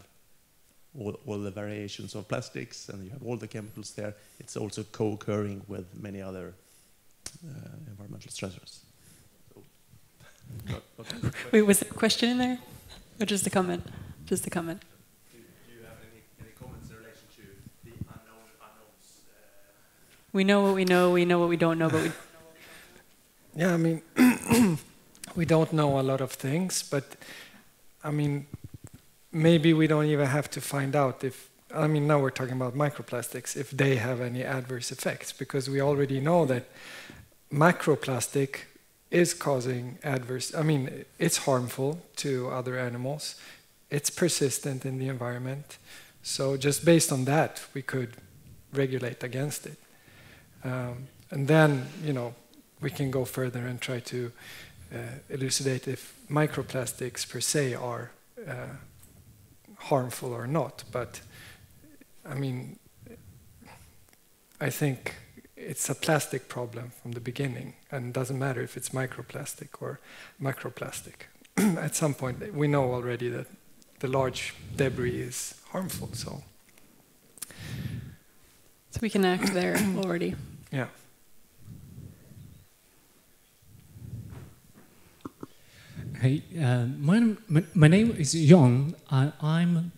[SPEAKER 5] all the variations of plastics and you have all the chemicals there, it's also co-occurring with many other environmental stressors. So,
[SPEAKER 4] Wait, was there a question in there? Or just a comment? Just a comment.
[SPEAKER 5] Do you have any comments in relation to the unknowns?
[SPEAKER 4] We know what we know what we don't know, but we...
[SPEAKER 2] Yeah, I mean, we don't know a lot of things, but I mean, maybe we don't even have to find out if, I mean, now we're talking about microplastics, if they have any adverse effects, because we already know that macroplastic is causing adverse, I mean, it's harmful to other animals. It's persistent in the environment. So just based on that, we could regulate against it. And then, we can go further and try to elucidate if microplastics per se are harmful or not. But, I mean, I think it's a plastic problem from the beginning, and it doesn't matter if it's microplastic or macroplastic. At some point, we know already that the large debris is harmful, so
[SPEAKER 4] we can act there already.
[SPEAKER 2] Yeah.
[SPEAKER 15] Hey, my name is Young. I'm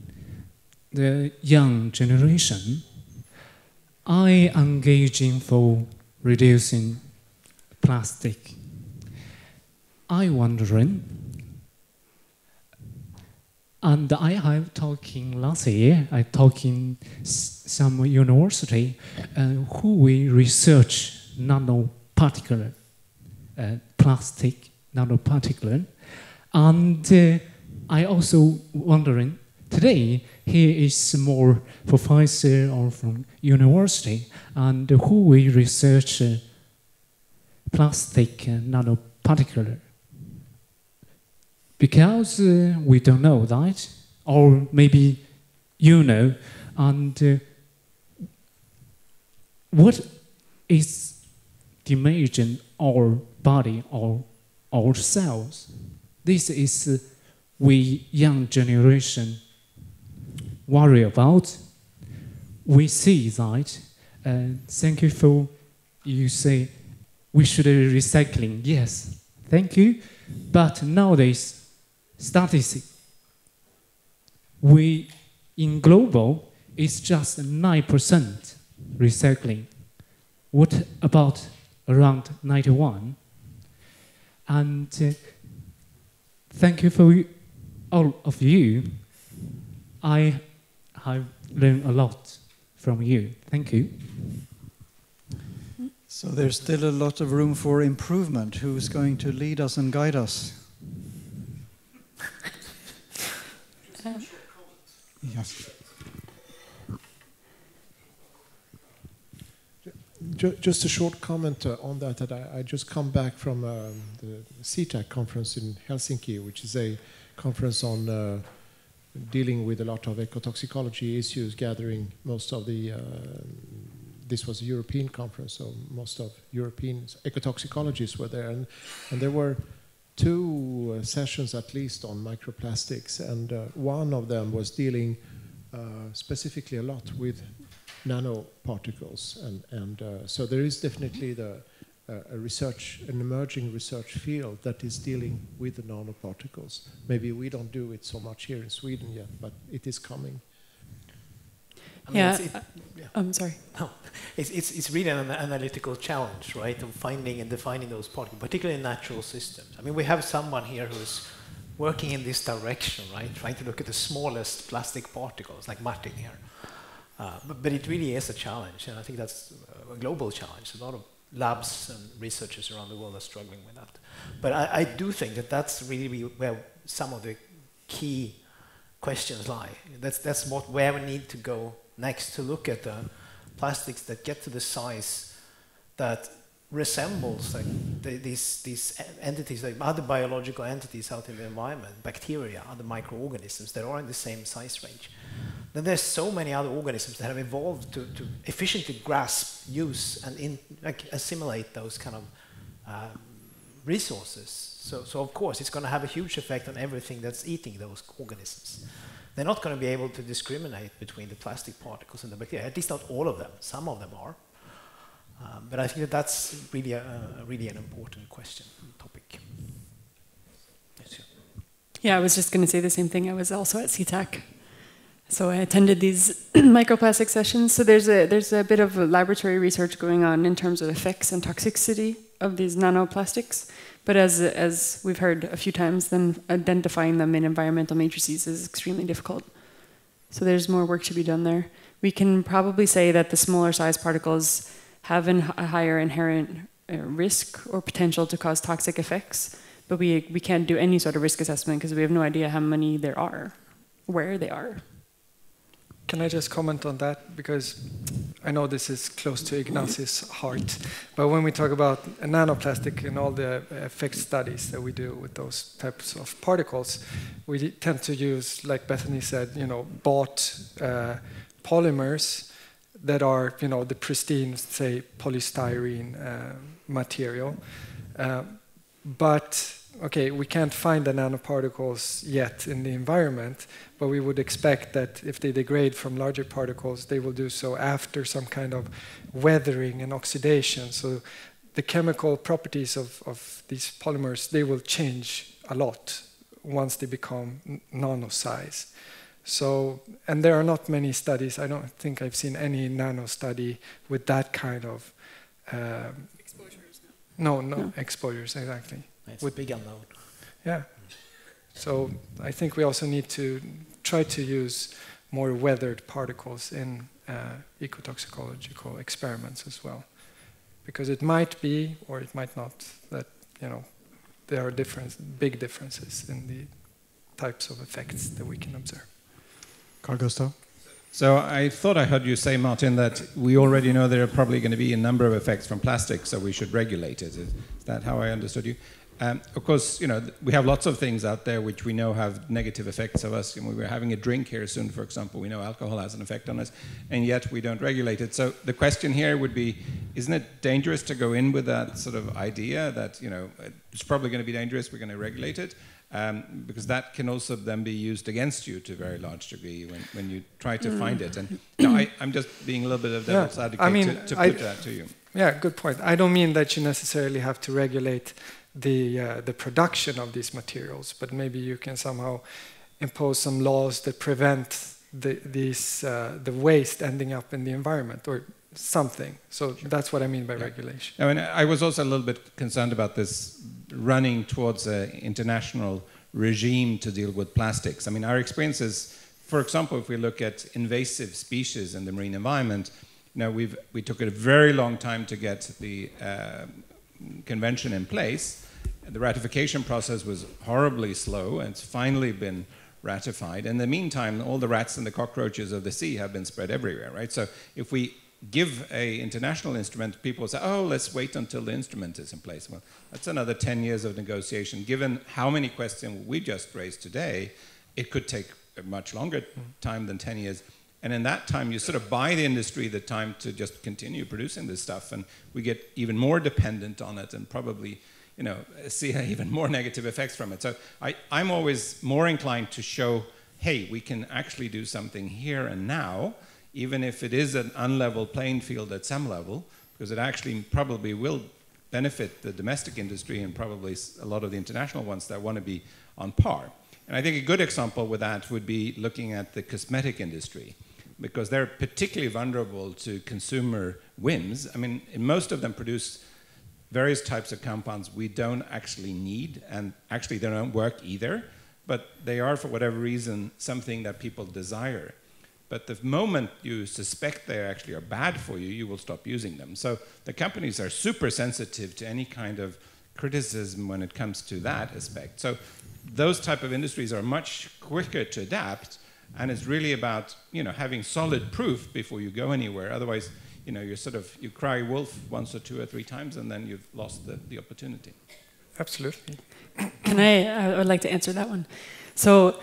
[SPEAKER 15] the young generation. I engaging for reducing plastic. I wondering, and I have talking last year. I talking some university who we research nanoparticle plastic nanoparticle, and I also wondering today. He is more professor or from university, and who we research plastic nanoparticle. Because we don't know that, or maybe you know, and what is damaging our body or our cells? This is we young generation worry about. We see that. Thank you for you say we should recycling. Yes, thank you. But nowadays, statistics, we in global it's just 9% recycling. What about around 91? And thank you for all of you. I have learned a lot from you. Thank you.
[SPEAKER 1] So there's still a lot of room for improvement. Who's going to lead us and guide us?
[SPEAKER 8] Yes. Just a short comment on that. I just come back from the CTAC conference in Helsinki, which is a conference on dealing with a lot of ecotoxicology issues, gathering most of the, this was a European conference, so most of European ecotoxicologists were there. And there were 2 sessions at least on microplastics, and one of them was dealing specifically a lot with nanoparticles. And so there is definitely an emerging research field that is dealing with the nanoparticles. Maybe we don't do it so much here in Sweden yet, but it is coming.
[SPEAKER 3] I mean,
[SPEAKER 4] I'm sorry.
[SPEAKER 3] No, it's really an analytical challenge, right, of finding and defining those particles, particularly in natural systems. I mean, we have someone here who's working in this direction, right, trying to look at the smallest plastic particles, like Martin here. But it really is a challenge, and I think that's a global challenge. A lot of labs and researchers around the world are struggling with that. But I do think that that's really where some of the key questions lie. That's where we need to go next, to look at the plastics that get to the size that resembles like these entities, like other biological entities out in the environment, bacteria, other microorganisms that are in the same size range. Then there's so many other organisms that have evolved to efficiently grasp, use, and assimilate those kind of resources. So of course it's going to have a huge effect on everything that's eating those organisms. They're not going to be able to discriminate between the plastic particles and the bacteria, at least not all of them. Some of them are. But I think that's really an important question, topic. Yes,
[SPEAKER 4] yeah, I was just going to say the same thing. I was also at CTAC. So I attended these microplastic sessions. So there's a bit of laboratory research going on in terms of effects and toxicity of these nanoplastics. But as we've heard a few times, then identifying them in environmental matrices is extremely difficult. So there's more work to be done there. We can probably say that the smaller size particles have a higher inherent risk or potential to cause toxic effects, but we can't do any sort of risk assessment because we have no idea how many there are, where they are.
[SPEAKER 2] Can I just comment on that? Because I know this is close to Ignaz's heart, but when we talk about a nanoplastic and all the effect studies that we do with those types of particles, we tend to use, like Bethanie said, bought polymers that are, the pristine, say, polystyrene material. But okay, we can't find the nanoparticles yet in the environment, but we would expect that if they degrade from larger particles, they will do so after some kind of weathering and oxidation. So the chemical properties of these polymers, they will change a lot once they become nano size. So, and there are not many studies. I don't think I've seen any nano study with that kind of
[SPEAKER 4] exposures.
[SPEAKER 2] No, exposures, exactly.
[SPEAKER 3] It's a big unknown.
[SPEAKER 2] Yeah. So I think we also need to try to use more weathered particles in ecotoxicological experiments as well, because it might be, or it might not, that there are big differences in the types of effects that we can observe.
[SPEAKER 1] Carl Gustav?
[SPEAKER 6] So I thought I heard you say, Martin, that we already know there are probably going to be a number of effects from plastic, so we should regulate it. Is that how I understood you? Of course, we have lots of things out there which we know have negative effects of us. And we were having a drink here soon, for example. We know alcohol has an effect on us, and yet we don't regulate it. So the question here would be, isn't it dangerous to go in with that sort of idea that, it's probably going to be dangerous, we're going to regulate it? Because that can also then be used against you to a very large degree when you try to find it. And I'm just being a little bit of devil's advocate to put that to you.
[SPEAKER 2] Yeah, good point. I don't mean that you necessarily have to regulate the production of these materials, but maybe you can somehow impose some laws that prevent the waste ending up in the environment or something. So that's what I mean by regulation.
[SPEAKER 6] I mean, I was also a little bit concerned about this running towards an international regime to deal with plastics. I mean, our experience is, for example, if we look at invasive species in the marine environment, we took a very long time to get the convention in place. The ratification process was horribly slow, and it's finally been ratified. In the meantime, all the rats and the cockroaches of the sea have been spread everywhere, right? So if we give an international instrument, people say, oh, let's wait until the instrument is in place. Well, that's another 10 years of negotiation. Given how many questions we just raised today, it could take a much longer time than 10 years. And in that time, you sort of buy the industry the time to just continue producing this stuff, and we get even more dependent on it and probably see even more negative effects from it. So I'm always more inclined to show, hey, we can actually do something here and now, even if it is an unlevel playing field at some level, because it actually probably will benefit the domestic industry and probably a lot of the international ones that want to be on par. And I think a good example with that would be looking at the cosmetic industry, because they're particularly vulnerable to consumer whims. I mean, most of them produce various types of compounds we don't actually need, and actually they don't work either, but they are, for whatever reason, something that people desire. But the moment you suspect they actually are bad for you, you will stop using them. So the companies are super sensitive to any kind of criticism when it comes to that aspect. So those type of industries are much quicker to adapt, and it's really about, you know, having solid proof before you go anywhere. Otherwise, you know, you cry wolf once or two or three times, and then you've lost the opportunity.
[SPEAKER 2] Absolutely.
[SPEAKER 4] I would like to answer that one. So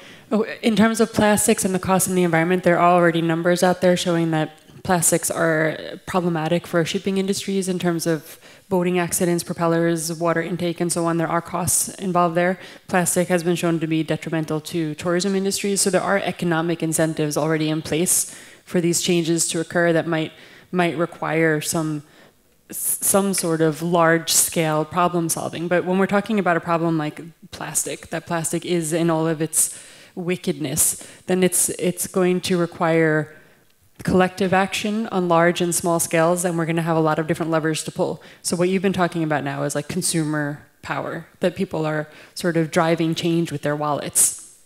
[SPEAKER 4] in terms of plastics and the cost in the environment, there are already numbers out there showing that plastics are problematic for shipping industries in terms of boating accidents, propellers, water intake, and so on. There are costs involved there. Plastic has been shown to be detrimental to tourism industries, so there are economic incentives already in place for these changes to occur that might require some sort of large-scale problem solving. But when we're talking about a problem like plastic, that plastic is in all of its wickedness, then it's going to require collective action on large and small scales, and we're going to have a lot of different levers to pull. So what you've been talking about now is like consumer power, that people are sort of driving change with their wallets.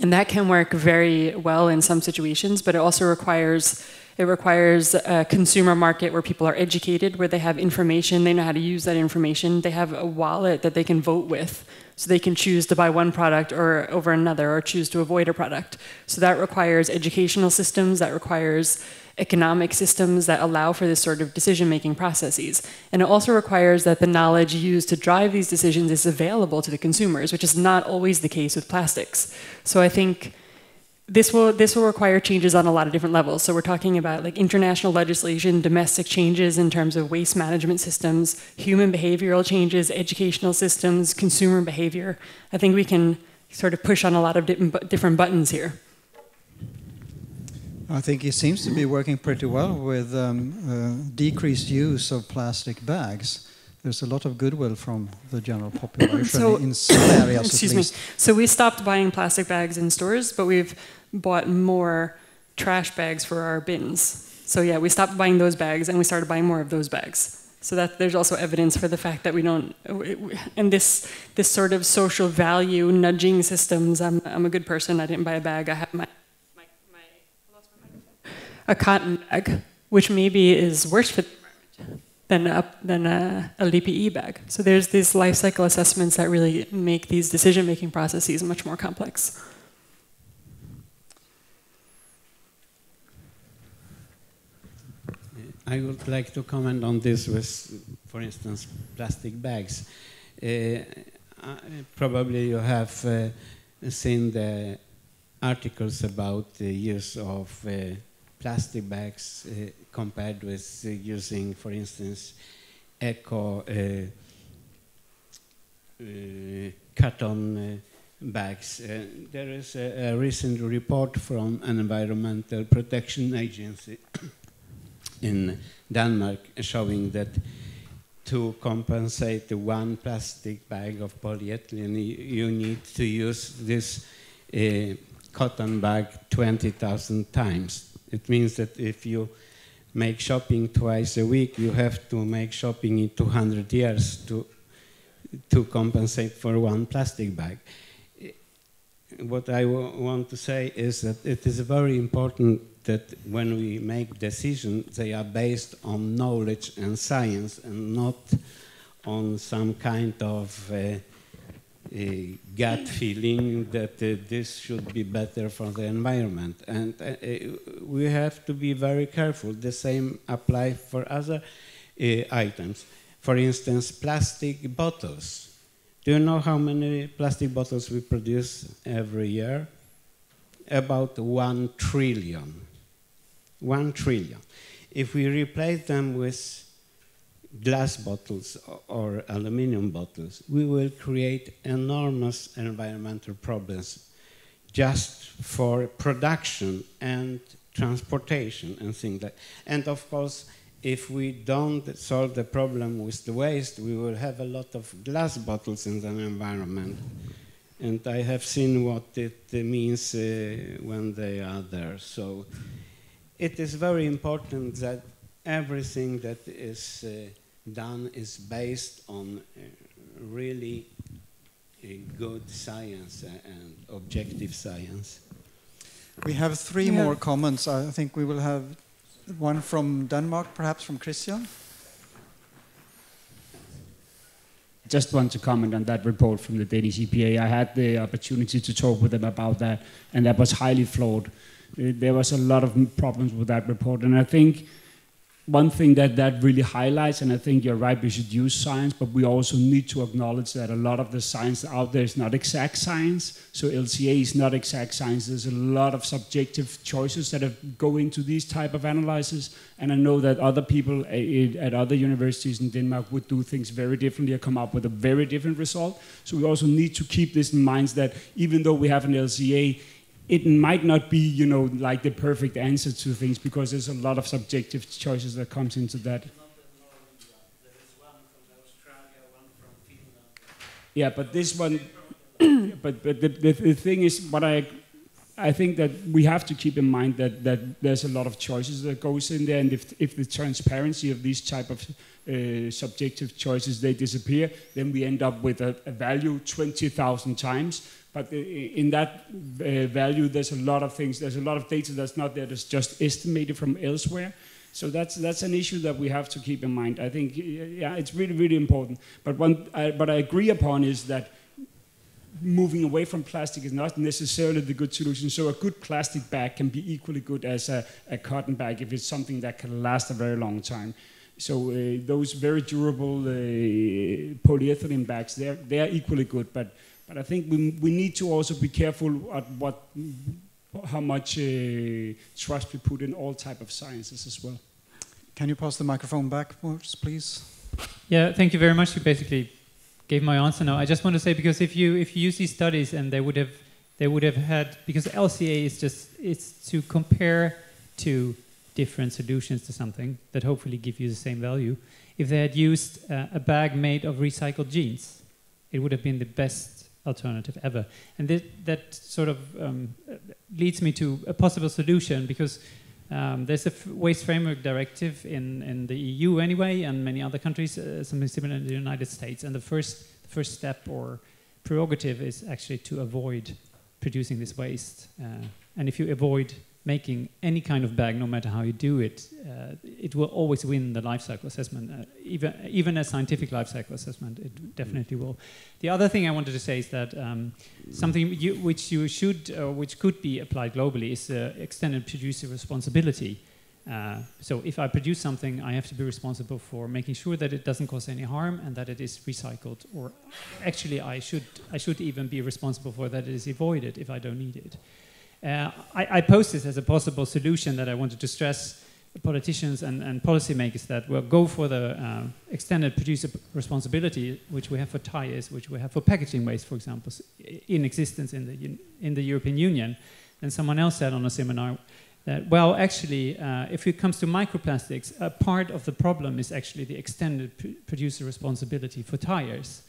[SPEAKER 4] And that can work very well in some situations, but it also requires a consumer market where people are educated, where they have information, they know how to use that information, they have a wallet that they can vote with, so they can choose to buy one product or over another, or choose to avoid a product. So that requires educational systems, that requires economic systems that allow for this sort of decision-making processes. And it also requires that the knowledge used to drive these decisions is available to the consumers, which is not always the case with plastics. So I think this will require changes on a lot of different levels. So we're talking about like international legislation, domestic changes in terms of waste management systems, human behavioral changes, educational systems, consumer behavior. I think we can sort of push on a lot of different buttons here.
[SPEAKER 1] I think it seems to be working pretty well with decreased use of plastic bags. There's a lot of goodwill from the general population in some areas
[SPEAKER 4] excuse
[SPEAKER 1] at least.
[SPEAKER 4] me. So we stopped buying plastic bags in stores, but we've bought more trash bags for our bins. So yeah, we stopped buying those bags and we started buying more of those bags. So that there's also evidence for the fact that we don't, and this sort of social value nudging systems, I'm a good person, I didn't buy a bag, I have a cotton bag, which maybe is worse for the environment than a LDPE bag. So there's these life cycle assessments that really make these decision-making processes much more complex.
[SPEAKER 11] I would like to comment on this with, for instance, plastic bags. Probably you have seen the articles about the use of plastic bags compared with using, for instance, eco cotton bags. There is a recent report from an environmental protection agency in Denmark showing that to compensate the one plastic bag of polyethylene, you need to use this cotton bag 20,000 times. It means that if you make shopping twice a week, you have to make shopping in 200 years to compensate for one plastic bag. What I want to say is that it is very important that when we make decisions, they are based on knowledge and science and not on some kind of a gut feeling that this should be better for the environment. And we have to be very careful. The same applies for other items. For instance, plastic bottles. Do you know how many plastic bottles we produce every year? About 1 trillion. 1 trillion. If we replace them with glass bottles or aluminum bottles, we will create enormous environmental problems just for production and transportation and things like that. And of course, if we don't solve the problem with the waste, we will have a lot of glass bottles in the environment. And I have seen what it means when they are there. So it is very important that everything that is done is based on really good science and objective science.
[SPEAKER 1] We have three more comments. I think we will have one from Denmark, perhaps from Christian.
[SPEAKER 13] Just want to comment on that report from the Danish EPA. I had the opportunity to talk with them about that, and that was highly flawed. There was a lot of problems with that report, and I think one thing that really highlights, and I think you're right, we should use science, but we also need to acknowledge that a lot of the science out there is not exact science. So LCA is not exact science. There's a lot of subjective choices that go into these type of analyses. And I know that other people at other universities in Denmark would do things very differently or come up with a very different result. So we also need to keep this in mind that even though we have an LCA, it might not be, you know, like the perfect answer to things because there's a lot of subjective choices that comes into that. Yeah, but this one, but the thing is, what I think that we have to keep in mind that there's a lot of choices that goes in there, and if the transparency of these type of subjective choices, they disappear, then we end up with a value 20,000 times. But in that value, there's a lot of things, there's a lot of data that's not there, that's just estimated from elsewhere. So that's an issue that we have to keep in mind. I think, yeah, it's really, really important. But what I agree upon is that moving away from plastic is not necessarily the good solution. So a good plastic bag can be equally good as a cotton bag if it's something that can last a very long time. So those very durable polyethylene bags, they're equally good. But I think we need to also be careful at how much trust we put in all type of sciences as well.
[SPEAKER 1] Can you pass the microphone backwards, please?
[SPEAKER 9] Yeah, thank you very much. You basically gave my answer now. I just want to say, because if you use these studies, and they would have had, because LCA is it's to compare two different solutions to something that hopefully give you the same value. If they had used a bag made of recycled jeans, it would have been the best alternative ever. And that sort of leads me to a possible solution, because there's a Waste Framework Directive in the EU anyway, and many other countries, something similar in the United States. And the first step or prerogative is actually to avoid producing this waste. And if you avoid making any kind of bag, no matter how you do it, it will always win the life cycle assessment. Even a scientific life cycle assessment, it definitely will. The other thing I wanted to say is that something which could be applied globally is extended producer responsibility. So if I produce something, I have to be responsible for making sure that it doesn't cause any harm and that it is recycled. Or actually, I should even be responsible for that it is avoided if I don't need it. I posed this as a possible solution that I wanted to stress politicians and policymakers that will go for the extended producer responsibility, which we have for tires, which we have for packaging waste, for example, in existence in the European Union. And someone else said on a seminar that, well, actually, if it comes to microplastics, a part of the problem is actually the extended producer responsibility for tires.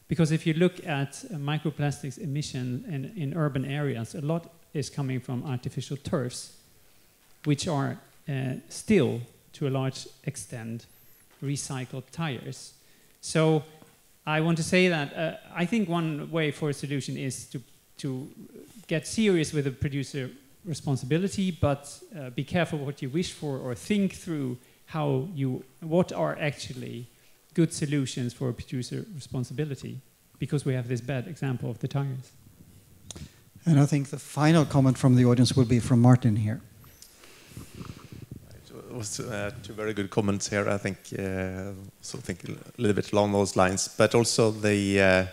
[SPEAKER 9] Because if you look at microplastics emission in urban areas, a lot is coming from artificial turfs, which are still, to a large extent, recycled tires. So I want to say that I think one way for a solution is to get serious with the producer responsibility, but be careful what you wish for, or think through what are actually good solutions for producer responsibility, because we have this bad example of the tires.
[SPEAKER 1] And I think the final comment from the audience will be from Martin here.
[SPEAKER 5] It was two very good comments here. I think also think a little bit along those lines, but also I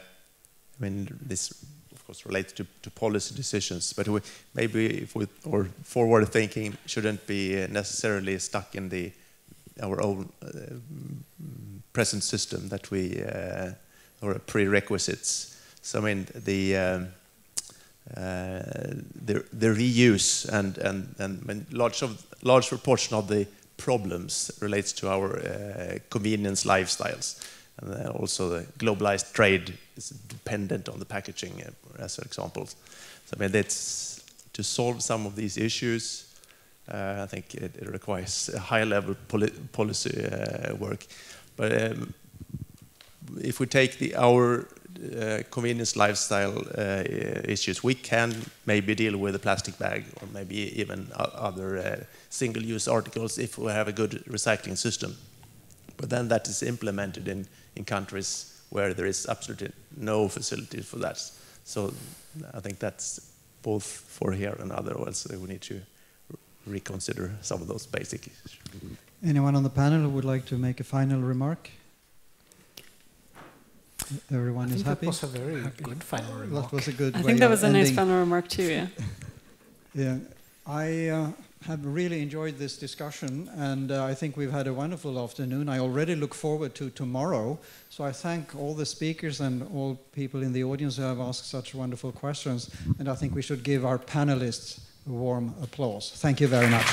[SPEAKER 5] mean, this of course relates to policy decisions. But maybe or forward thinking shouldn't be necessarily stuck in our own present system that or prerequisites. So I mean the reuse and large proportion of the problems relates to our convenience lifestyles, and also the globalized trade is dependent on the packaging as examples. So I mean, that's to solve some of these issues. I think it requires a high-level policy work. But if we take our convenience lifestyle issues, we can maybe deal with a plastic bag or maybe even other single-use articles if we have a good recycling system. But then that is implemented in countries where there is absolutely no facility for that. So I think that's both for here and otherwise we need to reconsider some of those basic issues.
[SPEAKER 1] Anyone on the panel who would like to make a final remark? Everyone is happy?
[SPEAKER 3] That was a very good final remark.
[SPEAKER 1] That was a good
[SPEAKER 4] I
[SPEAKER 1] way
[SPEAKER 4] think that
[SPEAKER 1] of
[SPEAKER 4] was a nice
[SPEAKER 1] ending.
[SPEAKER 4] final remark too, yeah.
[SPEAKER 1] Yeah, I have really enjoyed this discussion, and I think we've had a wonderful afternoon. I already look forward to tomorrow, so I thank all the speakers and all people in the audience who have asked such wonderful questions, and I think we should give our panelists a warm applause. Thank you very much.